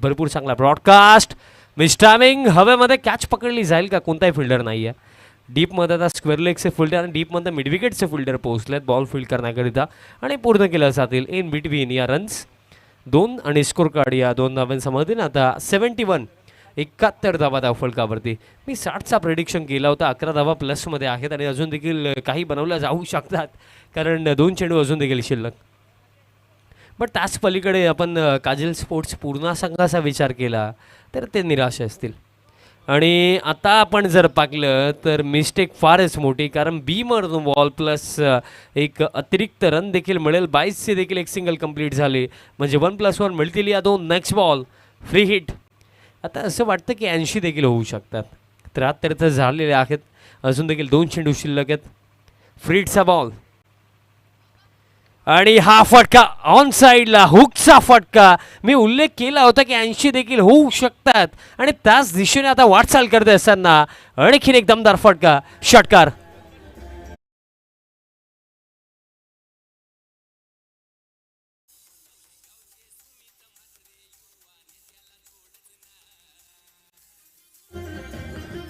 भरपूर चांगला ब्रॉडकास्ट. मिस टायमिंग हवेमध्ये कॅच पकडली जाईल का, कोणताही फिल्डर नाही आहे. डीपमध्ये आता स्क्वेअर लेगचे फिल्डर आणि डीपमध्ये मिडविकेटचे फिल्डर पोहोचलेत बॉल फील्ड करण्याकरिता आणि पूर्ण केलं जातील इन बिटवीन या रन्स 2 आणि स्कोर कार्ड या 2 धावांसमधील आता 71 धावा धाव फलकावरती. मी 60चा प्रेडिक्शन केला होता. 11 धावा प्लसमध्ये आहेत आणि अजून देखील काही बनवल्या जाऊ शकतात कारण 2 चेंडू अजून देखील शिल्लक. बट त्याच पलीकडे आपण काजल स्पोर्ट्स पूर्ण संघाचा विचार केला तर ते निराश असतील. आणि आता आपण जर पाहिलं तर मिस्टेक फारच मोठी, कारण बीमधून बॉल प्लस एक अतिरिक्त रन देखील मिळेल. 22चे देखील एक सिंगल कंप्लीट झाले, म्हणजे 1+1 मिळतील या 2. Next ball free hit. आता असं वाटतं की 80 देखील होऊ शकतात. 73 तर झालेले आहेत, अजून देखील 2 चेंडू शिल्लक आहेत. फ्रीटचा बॉल आणि हा फटका ऑन साईडला हुकचा फटका. मी उल्लेख केला होता की 80 देखील होऊ शकतात आणि त्याच दिशेने आता वाटचाल करत असताना आणखीन एक दमदार फटका, षटकार.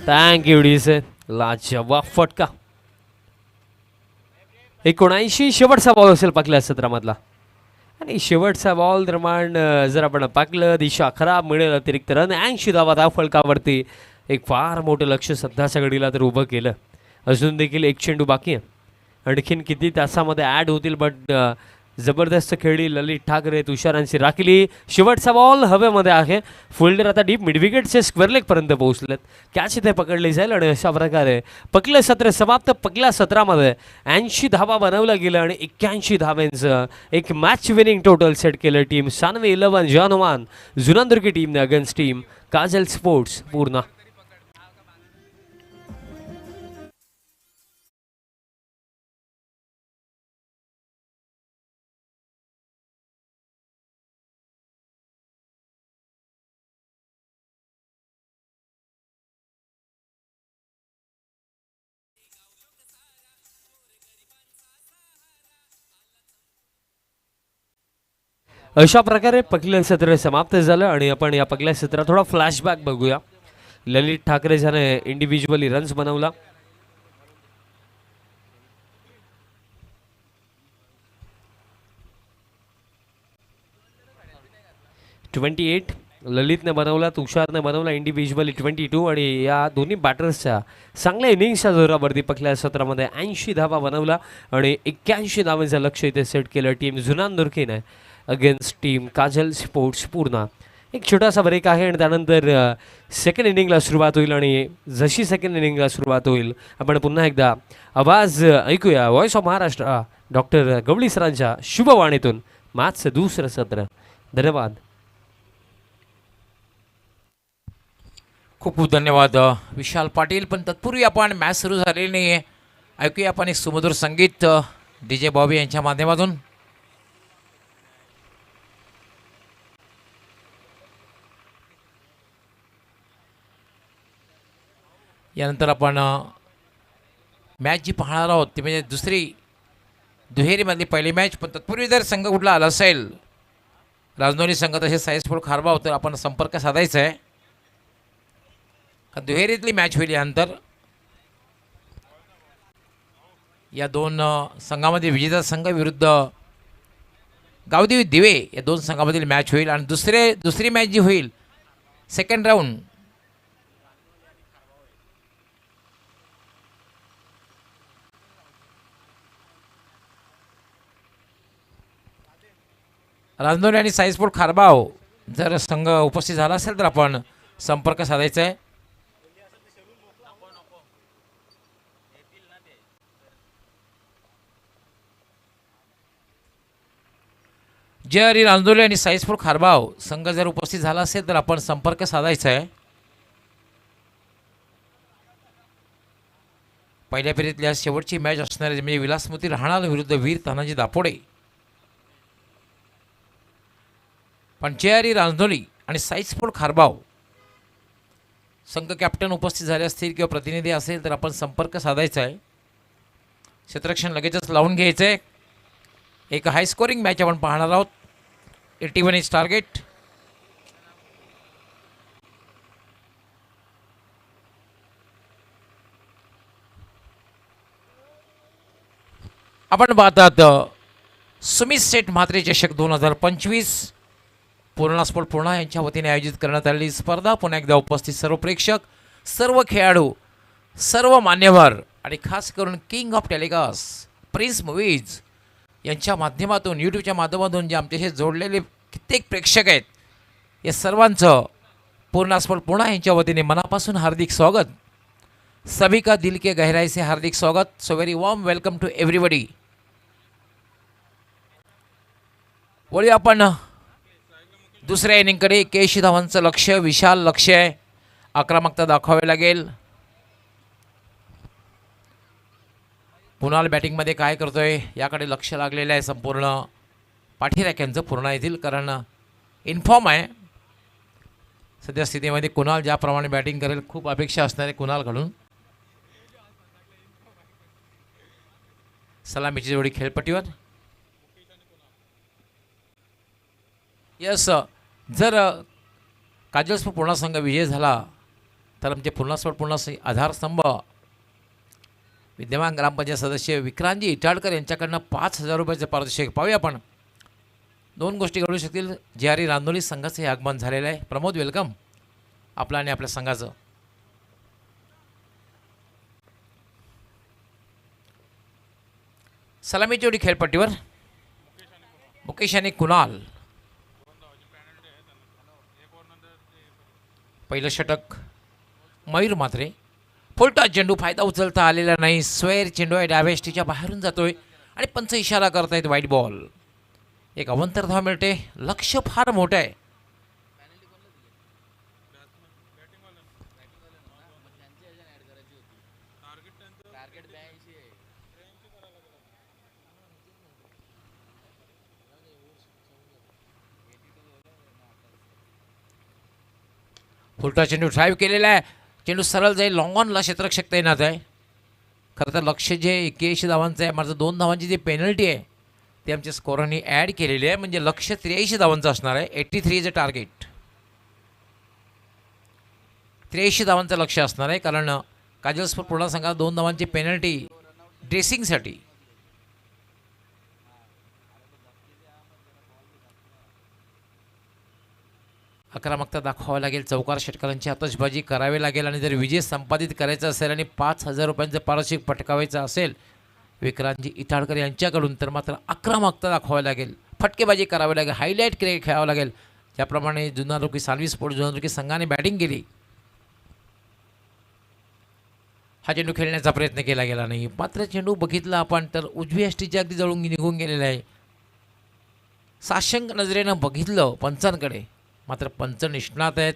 थँक्यू डीसे. लाजवाब फटका. 79 शेवटचा बॉल असेल पाकल्या सत्रामधला आणि शेवटचा बॉल दरम्यान जर आपण पाकलं दिशा खराब मिळेल अतिरिक्त रन. 80 धावा धाव फलकावरती एक फार मोठं लक्ष सध्याच्या घडीला तर उभं केलं. अजून देखील 1 चेंडू बाकी आहे. आणखीन किती तासामध्ये ॲड होतील, बट जबरदस्त खेळी ललित ठाकरे, तुषारांची राखली. शेवटचा बॉल हवेमध्ये आहे. फिल्डर आता डीप मिडविकेटचे स्क्वेअर लेगपर्यंत पोहोचलेत. कॅच इथे पकडली जाईल आणि अशा प्रकारे पहिलं सत्र समाप्त. पहिल्या सत्रामध्ये 80 धावा बनवल्या गेल्या आणि 81 धाव्यांचं एक मॅच विनिंग टोटल सेट केलं टीम सानवे 11 जानवान जुनांदुर्गी टीमने अगेन्स्ट टीम काजल स्पोर्ट्स पूर्ण. अशा प्रकारे पहिलं सत्र समाप्त झालं आणि आपण या पहिल्या सत्रात थोडा फ्लॅशबॅक बघूया. ललित ठाकरे ज्याने इंडिव्हिज्युअली रन्स बनवला. 28, ललितने बनवला, तुषारने बनवला इंडिव्हिज्युअली 22 आणि या दोन्ही बॅटर्सच्या चांगल्या इनिंग्सच्या जोरावर दीपकल्या सत्रामध्ये 80 धावा बनवला आणि 81 धावांचं लक्ष इथे सेट केलं टीम जुनान दुर्कीने against team Kajal sports Purna. एक छोटासा ब्रेक आहे आणि त्यानंतर सेकंड इनिंगला सुरुवात होईल आणि जशी सेकंड इनिंगला सुरुवात होईल आपण पुन्हा एकदा आवाज ऐकूया व्हॉइस ऑफ महाराष्ट्र डॉक्टर गवळी सरांच्या शुभवाणीतून मॅचचं दुसरं सत्र. धन्यवाद. खूप खूप धन्यवाद विशाल पाटील. पण तत्पूर्वी आपण मॅच सुरू झालेली नाही आहे, ऐकूया आपण एक सुमधुर संगीत DJ बॉबी यांच्या माध्यमातून. यानंतर आपण मॅच जी पाहणार आहोत ती म्हणजे दुसरी दुहेरीमधली पहिली मॅच. पण तत्पूर्वी जर संघ कुठला आला असेल राजनोली संघ तसेच साईस्पोर्ट खारबाव तर आपण संपर्क साधायचा आहे. दुहेरीतली मॅच होईल यानंतर. या दोन संघामध्ये विजेता संघ विरुद्ध गावदेवी दिवे या दोन संघामधील मॅच होईल आणि दुसरी मॅच जी होईल सेकंड राऊंड रांजोली आणि साईस्पोर्ट खारबाव जर संघ उपस्थित झाला असेल तर आपण संपर्क साधायचा आहे. जे हरी रांजोली आणि साईस्पोर्ट खारबाव संघ जर उपस्थित झाला असेल तर आपण संपर्क साधायचा आहे. पहिल्या फेरीतली आज शेवटची मॅच असणार आहे म्हणजे विलासमती राहणार विरुद्ध वीर तानाजी दापोडे. पण जे हरी रांजोली आणि साईस्पोर्ट खारबाव संघ कॅप्टन उपस्थित झाले असतील किंवा प्रतिनिधी असेल तर आपण संपर्क साधायचा आहे. क्षेत्ररक्षण लगेचच लावून घ्यायचं आहे. एक हाय स्कोरिंग मॅच आपण पाहणार आहोत. 81 इज टार्गेट. आपण पाहतात सुमित सेठ म्हात्रे चषक 2025 पूर्णा स्पोर्ट पूर्णा यांच्या वतीने आयोजित करण्यात आलेली स्पर्धा. पुन्हा एकदा उपस्थित सर्व प्रेक्षक, सर्व खेळाडू, सर्व मान्यवर आणि खास करून king of telecast prince movies यांच्या माध्यमातून यूट्यूबच्या माध्यमातून जे आमच्याशी जोडलेले कित्येक प्रेक्षक आहेत या सर्वांचं पूर्णा स्पोर्ट पूर्णा यांच्या वतीने मनापासून हार्दिक स्वागत. सभी का दिल के गहराई से हार्दिक स्वागत. So very warm welcome to everybody. वळूया आपण दुसऱ्या इनिंगकडे. 81 धावांचं लक्ष, विशाल लक्ष आहे. आक्रमकता दाखवावी लागेल. कुणाल बॅटिंगमध्ये काय करतोय याकडे लक्ष लागलेलं आहे संपूर्ण पाठीराख्यांचं पूर्ण येथील. कारण इन्फॉर्म आहे सध्या स्थितीमध्ये कुणाल ज्याप्रमाणे बॅटिंग करेल खूप अपेक्षा असणार आहे कुणालकडून. सलामीची जोडी खेळपट्टीवर. यस, जर काजल स्पोर्ट पूर्णा संघ विजय झाला तर आमचे पूर्णा स्पोर्ट पूर्णा आधारस्तंभ विद्यमान ग्रामपंचायत सदस्य विक्रांतजी इटाळकर यांच्याकडनं 5,000 रुपयाचे पारितोषिक. पाहूया आपण. दोन गोष्टी घडू शकतील. जे हरी रांजोली संघाचं हे आगमन झालेलं आहे. प्रमोद वेलकम आपला आणि आपल्या संघाचं. सलामी जोडी खेळपट्टीवर. मुकेश आणि कुणाल. पहिलं षटक मयूर म्हात्रे. फुलटा चेंडू, फायदा उचलता आलेला नाही. स्वेअर चेंडू आहे, डाव्या एसटीच्या बाहेरून जातोय आणि पंच इशारा करतायत व्हाईट बॉल. एक अवंतर धाव मिळते. लक्ष फार मोठं आहे. फुलटा चेंडू ड्राईव्ह केलेला आहे. चेंडू सरळ जाईल. लॉंग ऑनला क्षेत्ररक्षक तैनात आहे. खरं तर लक्ष जे 81 धावांचं आहे, माझं 2 धावांची जी पेनल्टी आहे ती आमच्या स्कोररनी ॲड केलेली आहे. म्हणजे लक्ष 83 धावांचं असणार आहे. 83 इज अ टार्गेट. 83 धावांचं लक्ष असणार आहे कारण काजल स्पोर्ट पूर्णा संघात 2 धावांची पेनल्टी ड्रेसिंगसाठी. आक्रमकता दाखवावी लागेल, चौकार षटकारांची आतषबाजी करावी लागेल आणि जर विजय संपादित करायचा असेल आणि 5,000 रुपयांचं पारितोषिक पटकावायचं असेल विक्रांतजी इटाळकर यांच्याकडून तर मात्र आक्रमकता दाखवावी लागेल, फटकेबाजी करावी लागेल, हायलाईट क्रिकेट खेळावं लागेल. ज्याप्रमाणे जुन्नर सानवी स्पोर्ट्स जुन्नर संघाने बॅटिंग केली, हा चेंडू खेळण्याचा प्रयत्न केला गेला नाही. मात्र चेंडू बघितला आपण तर उजवी यष्टीच्या अगदी जवळून निघून गेलेला आहे. साशंक नजरेनं बघितलं पंचांकडे, मात्र पंच निष्णात आहेत,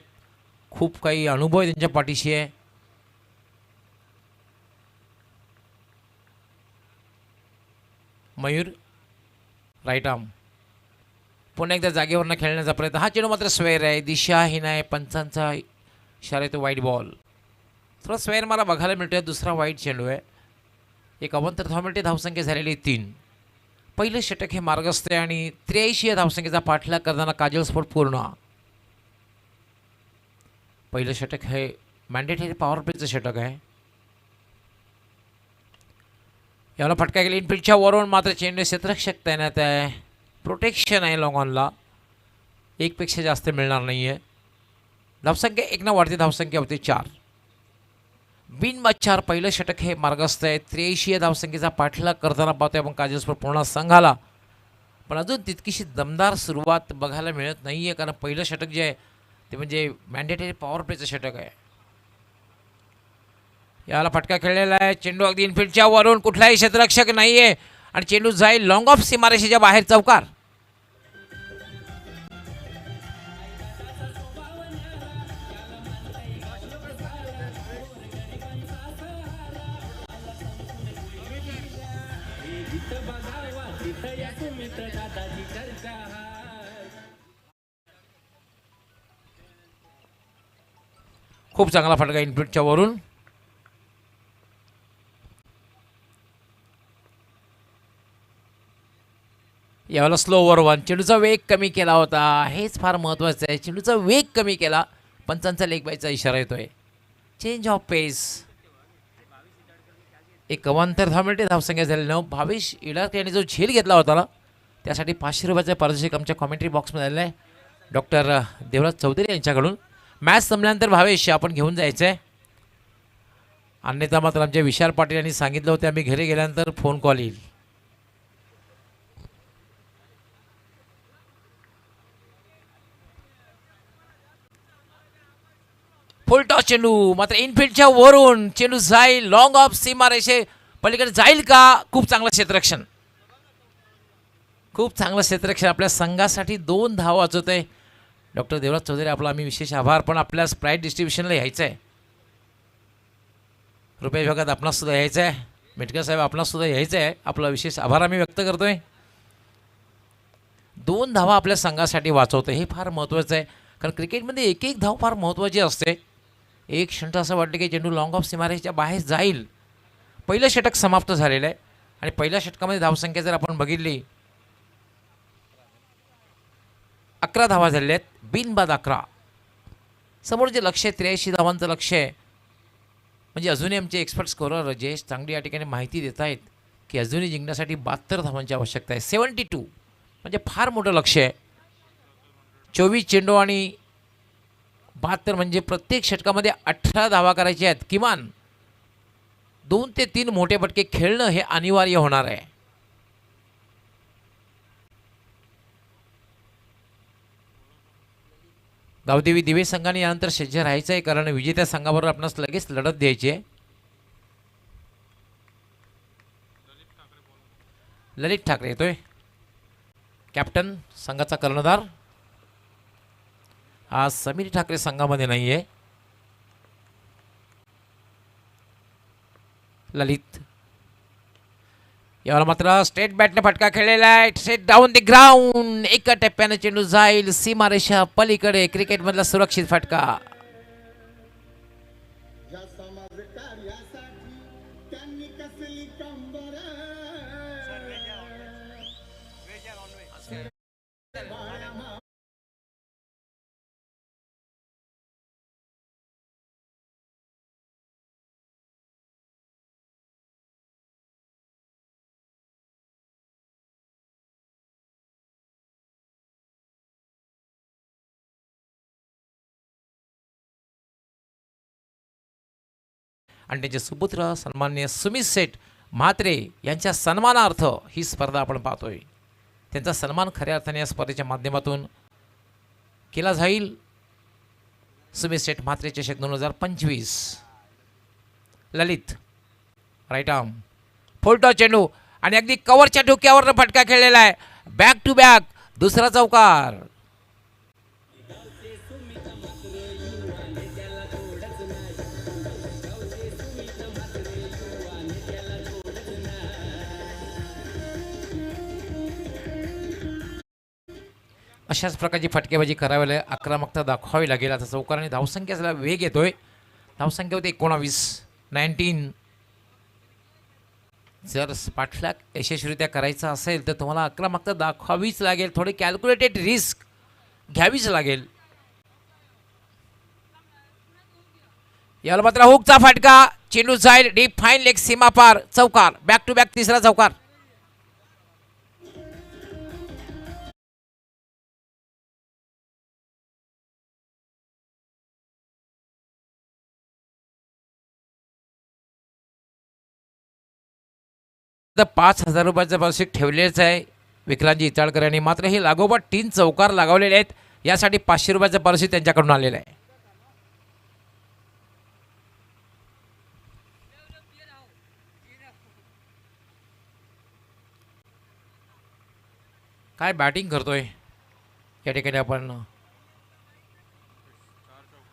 खूप काही अनुभव आहे त्यांच्या पाठीशी आहे. मयूर राईट आर्म पुन्हा एकदा जागेवरनं खेळण्याचा प्रयत्न, हा चेंडू मात्र स्वेअर आहे, दिशाहीन आहे, पंचांचा इशारा येतो वाईट बॉल. थोडा स्वेअर मला बघायला मिळतोय, दुसरा वाईट चेंडू आहे. एक अवंतर धावमिनिटे धावसंख्या झालेली 3. पहिलं षटक हे मार्गस्थ आहे आणि 83 या धावसंख्येचा पाठलाग करताना काजल स्फोट पूर्ण. पहिलं षटक हे मॅन्डेटरी पॉवर प्लेचं षटक आहे. याला फटका गेला इनफिल्डच्या वरून, मात्र चेंडू क्षेत्ररक्षक तैनात आहे, प्रोटेक्शन आहे लॉंग ऑनला, एकपेक्षा जास्त मिळणार नाही आहे. धावसंख्या 1 वाढते, धावसंख्या होते 4. बिनबाद 4. पहिलं षटक हे मार्गस्थ आहे, 83 या धावसंख्येचा पाठलाग करताना पाहतोय आपण काजल पूर्ण संघाला. पण अजून तितकीशी दमदार सुरुवात बघायला मिळत नाही आहे, कारण पहिलं षटक जे आहे ते म्हणजे मॅन्डेटरी पॉवर प्लेचं षटक आहे. याला फटका खेळलेला आहे, चेंडू अगदी इनफिल्डच्या वरून, कुठलाही क्षेत्ररक्षक नाही आहे आणि चेंडू जाईल लॉंग ऑफ सीमारेषेच्या बाहेर, चौकार. खूप चांगला फटका इनफिल्डच्या वरून. यावेळेला स्लो ओव्हर 1. चेंडूचा वेग कमी केला होता, हेच फार महत्त्वाचं आहे, चेंडूचा वेग कमी केला. पंचांचा लेग बायचा इशारा येतोय, चेंज ऑफ पेस. एक अवांतर धावमिनिटे धावसंख्या झालेली 9. भावेश इडारकर यांनी जो झेल घेतला होता ना त्यासाठी 500 रुपयाचं पारितोषिक आमच्या कॉमेंट्री बॉक्समध्ये आलेलं आहे डॉक्टर देवराज चौधरी यांच्याकडून. मॅच संपल्यानंतर भावेश आपण घेऊन जायचं आहे, अन्यथा मात्र आमच्या विशाल पाटील यांनी सांगितलं होतं आम्ही घरी गेल्यानंतर फोन कॉल येईल. फुल टॉस चेंडू, मात्र इनफिल्डच्या वरून चेंडू जाईल लॉंग ऑफ सीमारेषे पलीकडे जाईल का. खूप चांगलं क्षेत्ररक्षण, खूप चांगलं क्षेत्ररक्षण आपल्या संघासाठी 2 धावा वाचवत आहे डॉक्टर देवराज चौधरी. आपला आम्ही विशेष आभार. पण आपल्या स्प्राईट डिस्ट्रीब्युशनला यायचं आहे, रुपये विभागात आपणास सुद्धा यायचं आहे, मेटकर साहेब आपणास सुद्धा यायचं आहे. आपला विशेष आभार आम्ही व्यक्त करतोय. 2 धावा आपल्या संघासाठी वाचवतोय, हे फार महत्त्वाचं आहे, कारण क्रिकेटमध्ये एक एक धाव फार महत्त्वाची असते. एक क्षण असं वाटतं की चेंडू लॉंग ऑफ सीमारेषेच्या बाहेर जाईल. पहिलं षटक समाप्त झालेलं आहे आणि पहिल्या षटकामध्ये धावसंख्या जर आपण बघितली 11 धावा झालेल्या आहेत, बिनबाद 11. समोर जे लक्ष आहे 83 धावांचं लक्ष आहे, म्हणजे अजूनही आमचे एक्सपर्ट स्कोरर जयेश चांगली या ठिकाणी माहिती देत आहेत की अजूनही जिंकण्यासाठी 72 धावांची आवश्यकता आहे. 72 म्हणजे फार मोठं लक्ष आहे. 24 चेंडू आणि 72 म्हणजे प्रत्येक षटकामध्ये 18 धावा करायच्या आहेत. किमान 2 ते 3 मोठे फटके खेळणं हे अनिवार्य होणार आहे. गावदेवी दिवे संघाने यानंतर सज्ज राहायचं आहे, कारण विजेत्या संघाबरोबर आपणास लगेच लढत द्यायची आहे. ललित ठाकरे येतोय, कॅप्टन संघाचा कर्णधार. आज समीर ठाकरे संघामध्ये नाही आहे. ललित याला मात्र स्ट्रेट बॅटने फटका खेळलेला आहे, स्ट्रेट डाऊन द ग्राउंड. एका टप्प्याने चेंडू जाईल सीमारेषा पलीकडे. क्रिकेटमधला सुरक्षित फटका. आणि त्यांचे सुपुत्र सन्माननीय सुमित सेठ म्हात्रे यांच्या सन्मानार्थ ही स्पर्धा आपण पाहतोय. त्यांचा सन्मान खऱ्या अर्थाने या स्पर्धेच्या माध्यमातून केला जाईल. सुमित सेठ म्हात्रे चषक 2025. ललित राईट आर्म फुलटॉ चेंडू आणि अगदी कव्हरच्या डोक्यावर फटका खेळलेला आहे. बॅक टू बॅक दुसरा चौकार. अशाच प्रकारची फटकेबाजी करावी लागेल, आक्रमकता दाखवावी लागेल. आता चौकार आणि धावसंख्येचा वेग येतोय. धावसंख्या होती 19. जर पाठलाग यशस्वीरित्या करायचा असेल तर तुम्हाला आक्रमकता दाखवावीच लागेल. थोडी कॅल्क्युलेटेड रिस्क घ्यावीच लागेल. याला मात्र हुकचा फटका. चेंडू जाईल डीप फाईन लेग सीमा पार. चौकार. बॅक टू बॅक तिसरा चौकार. तर 5,000 रुपयाचं पारितोषिक ठेवलेच आहे विक्रांतजी इचाळकर यांनी. मात्र हे लागोपाठ 3 चौकार लगावलेले आहेत. यासाठी 500 रुपयाचं पारितोषिक त्यांच्याकडून आलेलं आहे. काय बॅटिंग करतोय या ठिकाणी आपण.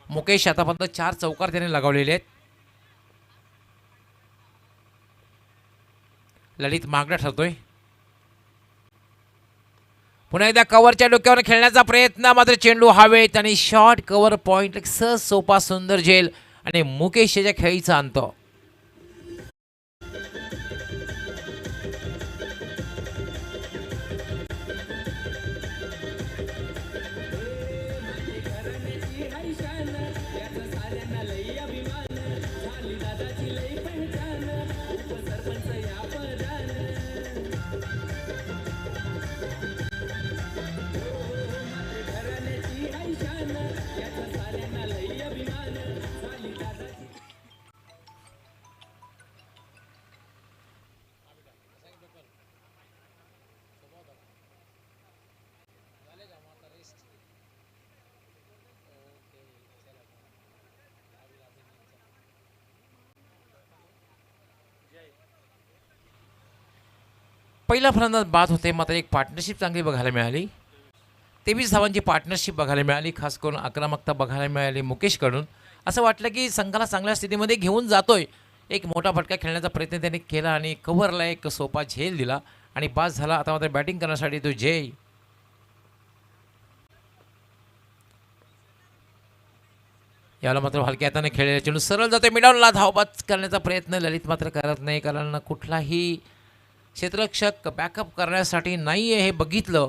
मुकेश आतापर्यंत 4 चौकार त्याने लगावलेले आहेत. ललित मागणं ठरतोय. पुन्हा एकदा कव्हरच्या डोक्यावर खेळण्याचा प्रयत्न. मात्र चेंडू हवेत आणि शॉर्ट कव्हर पॉइंट सहज सोपा सुंदर झेल आणि मुकेश याच्या खेळीचा अंत. पहिला फलंदाज बाद होते. मात्र एक पार्टनरशिप चांगली बघायला मिळाली. 23 धावांची पार्टनरशिप बघायला मिळाली. खास करून आक्रमकता बघायला मिळाली मुकेशकडून. असं वाटलं की संघाला चांगल्या स्थितीमध्ये घेऊन जातोय. एक मोठा फटका खेळण्याचा प्रयत्न त्याने केला आणि कव्हरला एक सोपा झेल दिला आणि पास झाला. आता मात्र बॅटिंग करण्यासाठी तो जय. याला मात्र हलक्या हाताने खेळलेला चेंडू सरळ जातोय मिडॉनला. धावबाद करण्याचा प्रयत्न ललित मात्र करत नाही, कारण कुठलाही क्षेत्ररक्षक बॅकअप करण्यासाठी नाही आहे हे बघितलं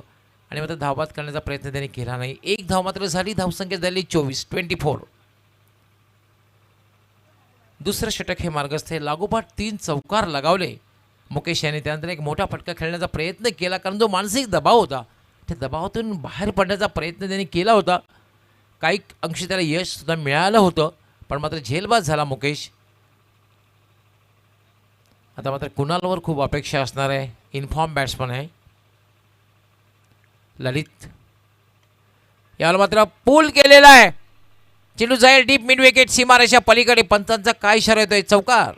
आणि मात्र धावबाद करण्याचा प्रयत्न त्याने केला नाही. एक धाव मात्र झाली. धावसंख्या झाली 24. दुसरं षटक हे मार्गस्थ आहे. लागोपाठ 3 चौकार लगावले मुकेश यांनी. त्यानंतर एक मोठा फटका खेळण्याचा प्रयत्न केला, कारण जो मानसिक दबाव होता त्या दबावातून बाहेर पडण्याचा प्रयत्न त्यांनी केला होता. काही अंशी त्याला यश सुद्धा मिळालं होतं, पण मात्र झेलबाद झाला मुकेश. आता मात्र कुणालवर खूप अपेक्षा असणार आहे. इन्फॉर्म बॅट्समन आहे ललित. याला मात्र पूल केलेला आहे. चेंडू जाईल डीप मिड विकेट सीमारेषा पलीकडे. पंचांचा काय इशारा येतोय? चौकार.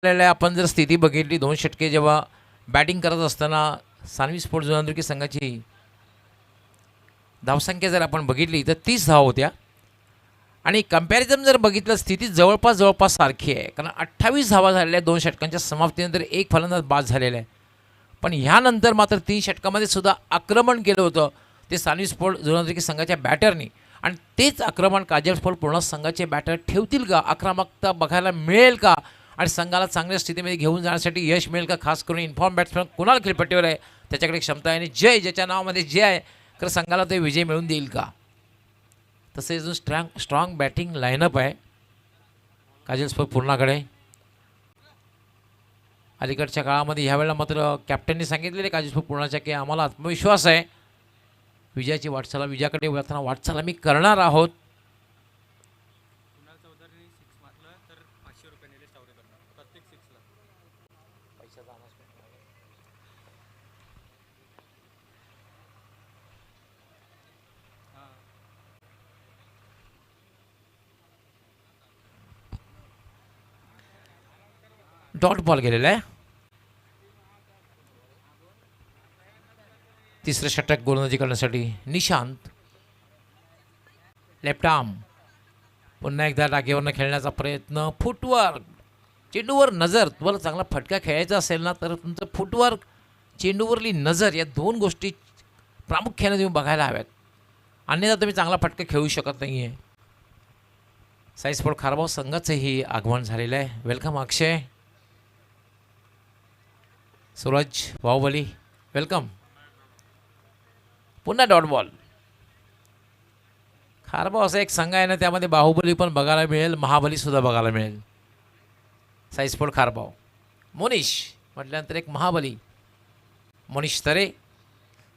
आपण जर स्थिती बघितली, 2 षटके जेव्हा बॅटिंग करत असताना सानवी स्पोर्ट्स जुनांदुर्गी संघाची धावसंख्या जर आपण बघितली तर 30 धावा होत्या आणि कंपॅरिझन जर बघितलं स्थिती जवळपास सारखी आहे, कारण 28 धावा झालेल्या 2 षटकांच्या समाप्तीनंतर एक फलंदाज बाद झालेला आहे. पण ह्यानंतर मात्र 3 षटकामध्ये सुद्धा आक्रमण केलं होतं. ते सानवी स्पोर्ट जुनाद्री संघाच्या बॅटरनी, आणि तेच आक्रमण काजल स्पोर्ट पूर्ण संघाचे बॅटर ठेवतील का, आक्रमकता बघायला मिळेल का, आणि संघाला चांगल्या स्थितीमध्ये घेऊन जाण्यासाठी यश मिळेल का. खास करून इन्फॉर्म बॅट्समॅन कुणाल खेळपट्टीवर आहे, त्याच्याकडे क्षमता आहे, आणि जय ज्याच्या नावामध्ये जय आहे, तर संघाला ते विजय मिळवून देईल का. तसे अजून स्ट्रॉंग बॅटिंग लाईनअप आहे काजल स्पोर्ट पूर्णाकडे. अलीकडच्या काळामध्ये ह्यावेळेला मात्र कॅप्टननी सांगितलेले काजल स्पोर्ट पूर्णाच्या की आम्हाला आत्मविश्वास आहे, विजयाची विजयाकडे जाताना वाटचाल आम्ही करणार आहोत. डॉट बॉल गेलेला आहे. तिसरं षटक गोलंदाजी करण्यासाठी निशांत. लेफ्ट आर्म पुन्हा एकदा टाकेवरनं खेळण्याचा प्रयत्न. फुटवर्क, चेंडूवर नजर. तुम्हाला चांगला फटका खेळायचा असेल ना तर तुमचं फुटवर्क, चेंडूवरली नजर या दोन गोष्टी प्रामुख्याने तुम्ही बघायला हव्यात, अन्यथा तुम्ही चांगला फटका खेळू शकत नाही आहे. साई स्पोर्ट खारबाव संघाचंही आगमन झालेलं आहे. वेलकम अक्षय, सूरज, बाहुबली, वेलकम. पुन्हा डॉट बॉल. खारबाव असा एक संघ आहे ना, त्यामध्ये बाहुबली पण बघायला मिळेल, महाबलीसुद्धा बघायला मिळेल. साई स्पोर्ट खारबाव. मोनिश म्हटल्यानंतर एक महाबली, मोनिश तरे,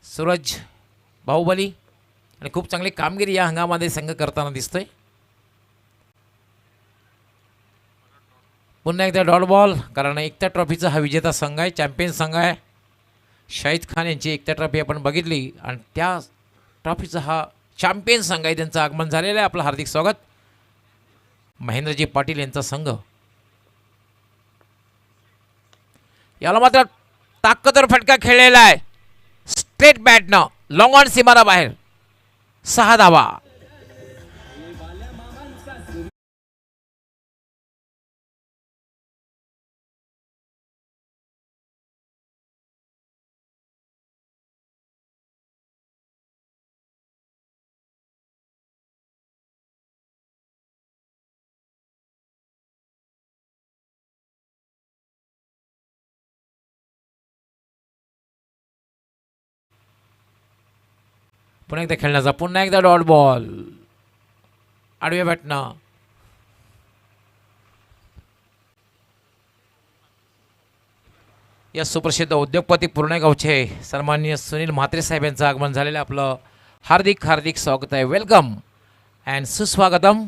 सूरज, बाहुबली, आणि खूप चांगली कामगिरी या हंगामामध्ये संघ करताना दिसतोय. पुन्हा एकदा डॉट बॉल, कारण एकता ट्रॉफीचा हा विजेता संघ आहे, चॅम्पियन संघ आहे. शाहिद खान यांची एकता ट्रॉफी आपण बघितली, आणि त्या ट्रॉफीचा हा चॅम्पियन संघ आहे, त्यांचं आगमन झालेलं आहे. आपलं हार्दिक स्वागत. महेंद्रजी पाटील यांचा संघ. याला मात्र ताकदवर फटका खेळलेला आहे, स्ट्रेट बॅटनं लॉंग ऑन सीमारा बाहेर. 6 धावा. पुन्हा एकदा खेळण्याचा, पुन्हा एकदा डॉट बॉल, आडव्या बॅटनं. या सुप्रसिद्ध उद्योगपती पूर्णगावचे सन्माननीय सुनील म्हात्रे साहेब यांचं आगमन झालेलं. आपलं हार्दिक हार्दिक स्वागत आहे. वेलकम अँड सुस्वागतम.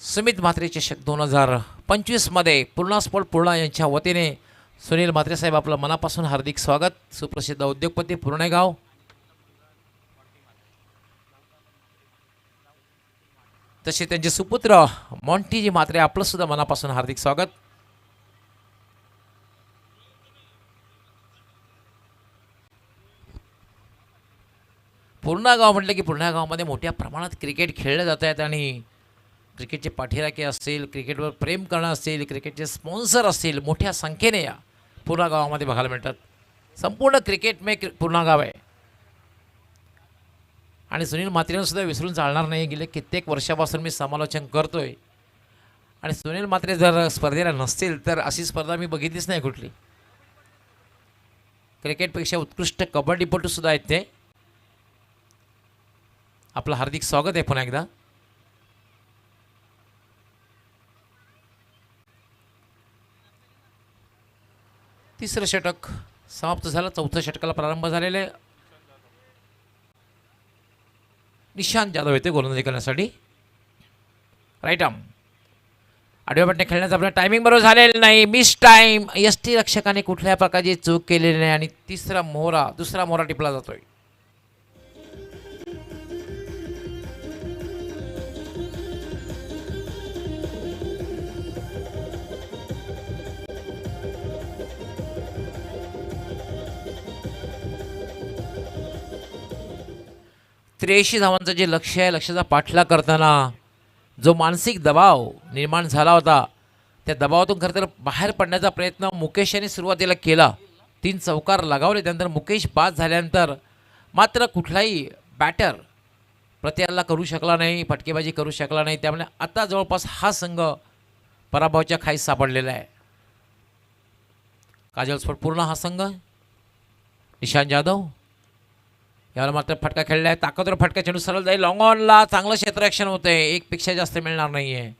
सुमित म्हात्रे चषक 2025 मध्ये पूर्णा स्पोर्ट पूर्णा यांच्या वतीने सुनील म्हात्रे साहेब आपलं मनापासून हार्दिक स्वागत. सुप्रसिद्ध उद्योगपती पूर्णेगाव. तसे त्यांचे सुपुत्र मॉन्टीजी म्हात्रे आपलं सुद्धा मनापासून हार्दिक स्वागत. पूर्णा गाव म्हटलं की पूर्णा गावामध्ये मोठ्या प्रमाणात क्रिकेट खेळले जात आहेत, आणि क्रिकेटचे पाठीराखे असतील, क्रिकेटवर प्रेम करणं असेल, क्रिकेटचे स्पॉन्सर असतील, मोठ्या संख्येने या पूर्णा गावामध्ये बघायला मिळतात. संपूर्ण क्रिकेट में पूर्णा गाव आहे, आणि सुनील म्हात्रेंना सुद्धा विसरून चालणार नाही. गेले कित्येक वर्षापासून मी समालोचन करतोय, आणि सुनील म्हात्रे जर स्पर्धेला नसतील तर अशी स्पर्धा मी बघितलीच नाही कुठली. क्रिकेटपेक्षा उत्कृष्ट कबड्डीपटू सुद्धा आहेत ते. आपलं हार्दिक स्वागत आहे पुन्हा एकदा. तिसरं षटक समाप्त झालं, चौथ्या षटकाला प्रारंभ झालेला आहे. निशांत जाधव येते गोलंदाजी करण्यासाठी. राईट आर्म, आडव्या बॅटने खेळण्याचा आपला टायमिंग बरोबर झालेलं नाही, मिस टाईम. यष्टी रक्षकाने कुठल्या प्रकारची चूक केलेली नाही, आणि दुसरा मोहरा टिपला जातोय. त्र्याऐंशी धावांचं जे लक्ष्य आहे, लक्ष्याचा पाठलाग करताना जो मानसिक दबाव निर्माण झाला होता, त्या दबावातून खरं तर बाहेर पडण्याचा प्रयत्न मुकेश यांनी सुरुवातीला केला. 3 चौकार लगावले. त्यानंतर मुकेश बाद झाल्यानंतर मात्र कुठलाही बॅटर प्रत्याला करू शकला नाही, फटकेबाजी करू शकला नाही. त्यामुळे आता जवळपास हा संघ पराभवाच्या खाईस सापडलेला आहे. काजल स्फोट पूर्ण हा संघ. निशांत जाधव याला मात्र फटका खेळला आहे. ताकदवर फटका चेंडू सरळ जाईल. लॉंग ऑनला चांगलं क्षेत्ररक्षण होतं आहे. एकपेक्षा जास्त मिळणार नाही आहे.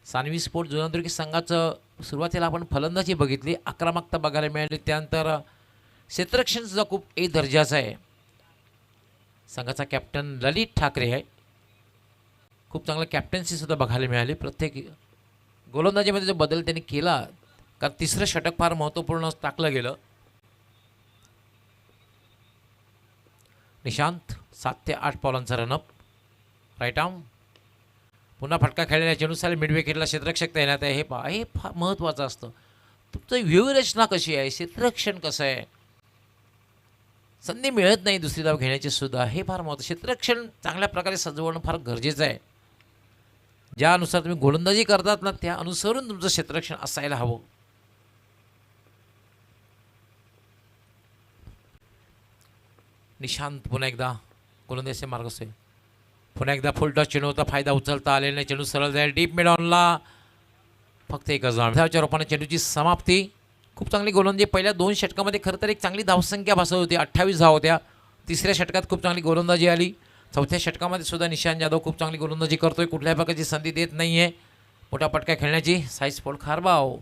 सानवी स्पोर्ट जुनादुर्गी संघाचं सुरुवातीला आपण फलंदाजी बघितली, आक्रमकता बघायला मिळाली. त्यानंतर क्षेत्ररक्षणसुद्धा खूप दर्जाचं आहे. संघाचा कॅप्टन ललित ठाकरे आहे. खूप चांगलं कॅप्टन्सीसुद्धा बघायला मिळाली. प्रत्येक गोलंदाजीमध्ये जो बदल त्यांनी केला, कारण तिसरं षटक फार महत्त्वपूर्ण टाकलं गेलं. निशांत 7 ते 8 पावलांचा रनअप. राईट आर्म पुन्हा फटका खेळलेल्या चेंडूसाला मिड विकेटला क्षेत्ररक्षक तैनात आहे. हे फार महत्त्वाचं असतं. तुमचं व्यूहरचना कशी आहे, क्षेत्ररक्षण कसं आहे, संधी मिळत नाही दुसरी धाव घेण्याची सुद्धा, हे फार महत्त्वाचं. क्षेत्ररक्षण चांगल्या प्रकारे सजवणं फार गरजेचं आहे. ज्यानुसार तुम्ही गोलंदाजी करतात ना, त्या अनुसरून तुमचं क्षेत्ररक्षण असायला हवं. निशांत पुन्हा एकदा गोलंदाजीचे मार्गस्थ आहे. पुन्हा एकदा फुल टॉस चेंडू होता, फायदा उचलता आलेला नाही. चेंडू सरळ जाईल डीप मिड ऑनला. फक्त एकच धाव. धावच्या रूपाने चेंडूची समाप्ती. खूप चांगली गोलंदाजी. पहिल्या 2 षटकामध्ये खरं तर एक चांगली धावसंख्या भासत होती, 28 धाव होत्या. तिसऱ्या षटकात खूप चांगली गोलंदाजी आली. चौथ्या षटकामध्ये सुद्धा निशांत जाधव खूप चांगली गोलंदाजी करतोय, कुठल्याही प्रकारची संधी देत नाही आहे मोठा पटका खेळण्याची. साई स्पोर्ट खारबाव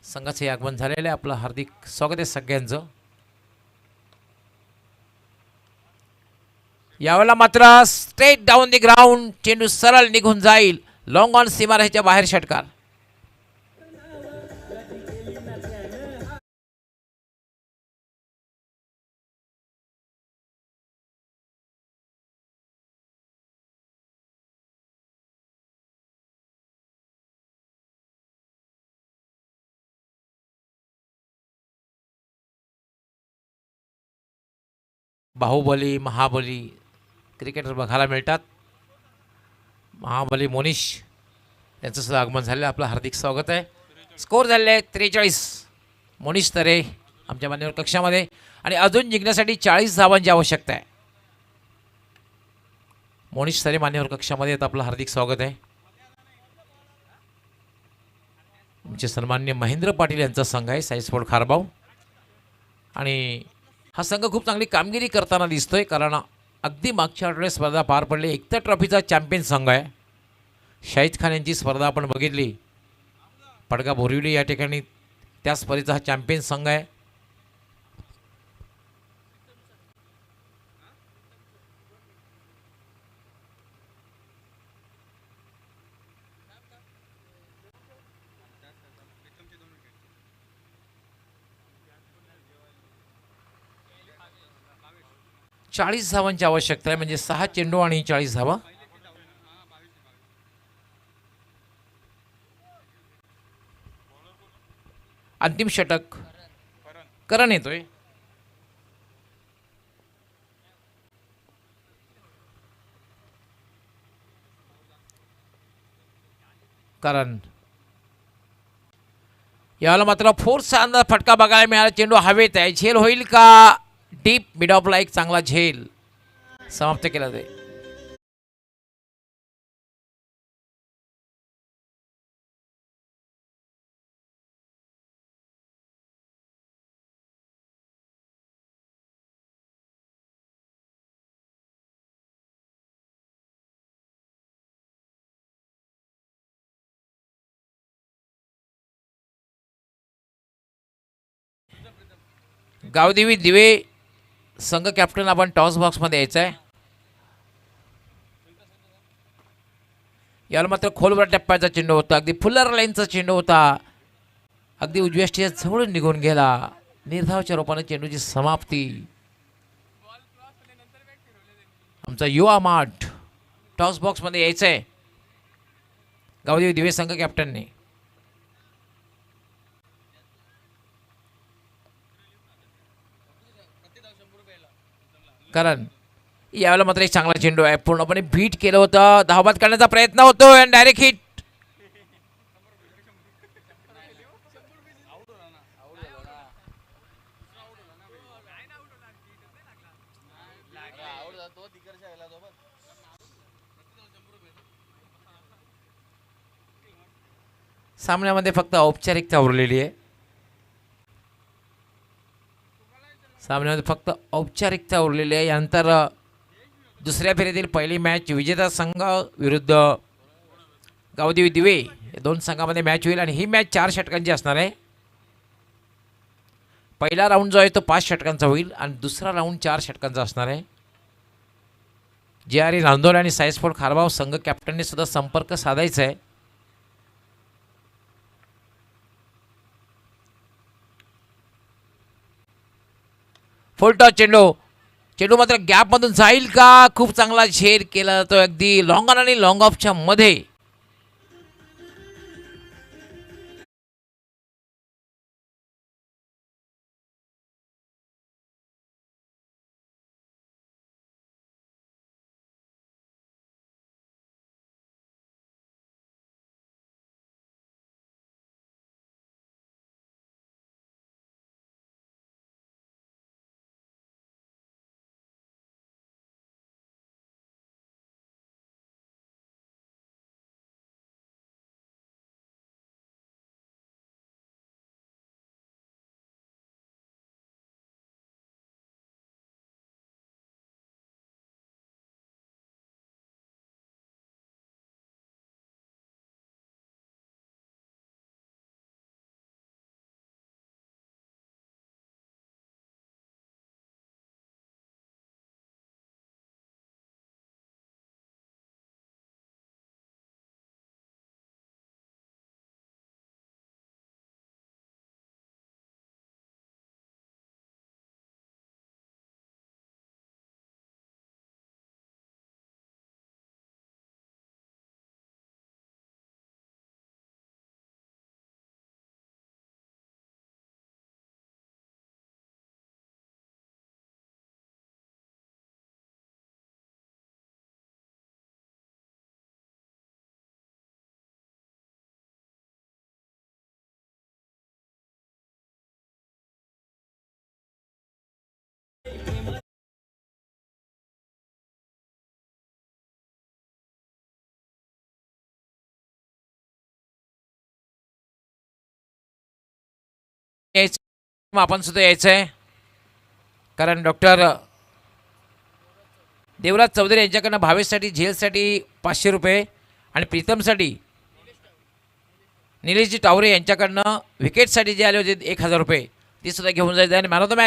संघाचे आगमन झालेलं आहे. आपलं हार्दिक स्वागत आहे सगळ्यांचं. यावेळेला मात्र स्ट्रेट डाऊन द ग्राउंड चेंडू सरळ निघून जाईल. लॉंग ऑन सीमारेषेच्या बाहेर षटकार. बाहुबली महाबली क्रिकेटर बघायला मिळतात. महाबली मोनिश यांचं सुद्धा आगमन झालेलं आहे. आपलं हार्दिक स्वागत आहे. स्कोर झालेले आहे 43. मोनिश तरे आमच्या मान्यवर कक्षामध्ये आणि अजून जिंकण्यासाठी 40 धावांची आवश्यकता आहे. मोनिश तरे मान्यवर कक्षामध्ये आहेत. आपलं हार्दिक स्वागत आहे. आमचे सन्माननीय महेंद्र पाटील यांचा संघ आहे साई स्पोर्ट खारबाव. आणि हा संघ खूप चांगली कामगिरी करताना दिसतोय, कारण अगदी मागच्या आठवड्यात स्पर्धा पार पडली. एकता ट्रॉफीचा चॅम्पियन संघ आहे. शाहिद खान यांची स्पर्धा आपण बघितली, पडगा बोरिवली या ठिकाणी त्या स्पर्धेचा हा चॅम्पियन संघ आहे. चाळीस धावांची आवश्यकता आहे, म्हणजे 6 चेंडू आणि 40 धावा. अंतिम षटक करण येतोय. करण याला मात्र फोर्सचा अंदाज फटका बघायला मिळाला. चेंडू हवेत आहे. झेल होईल का? डीप मिड ऑफला एक चांगला झेल समाप्त केला जाईल. गावदेवी दिवे संघ कॅप्टन आपण टॉस बॉक्समध्ये यायचं आहे. याला मात्र खोलवर टप्प्याचा चेंडू होता, अगदी फुल्लर लाईनचा चेंडू होता, अगदी उजव्या स्टेज जवळून निघून गेला. निर्धावच्या रूपाने चेंडूची समाप्ती. आमचा युवा माठ टॉस बॉक्समध्ये यायचं आहे गावदेवी दिवे संघ कॅप्टनने. कारण यावेळेला मात्र एक चांगला चेंडू आहे, पूर्णपणे बीट केलं होतं. धावबाद करण्याचा प्रयत्न होतो आणि डायरेक्ट हिट. सामन्यामध्ये फक्त औपचारिकता उरलेली आहे. सामन्यामध्ये फक्त औपचारिकता उरलेली आहे. यानंतर दुसऱ्या फेरीतील पहिली मॅच विजेता संघ विरुद्ध गावदेवी दिवे या दोन संघामध्ये मॅच होईल आणि ही मॅच 4 षटकांची असणार आहे. पहिला राऊंड जो आहे तो 5 षटकांचा होईल आणि दुसरा राऊंड 4 षटकांचा असणार आहे. JRE नांदोल आणि सायस्पोर्ट खारबाव संघ कॅप्टनने सुद्धा संपर्क साधायचा आहे. फुल टॉस चेंडू मात्र गॅपमधून जाईल का? खूप चांगला झेल केला जातो अगदी लॉंग ऑन आणि लॉंग ऑफच्या मध्ये. आपण सुद्धा यायचं आहे कारण डॉक्टर देवराज चौधरी यांच्याकडनं भावेशसाठी झेलसाठी 500 रुपये आणि प्रीतमसाठी निलेशजी टावरे यांच्याकडनं विकेटसाठी जे आले होते 1000 रुपये ती सुद्धा घेऊन जायचं आहे. आणि मॅन ऑफ द मॅच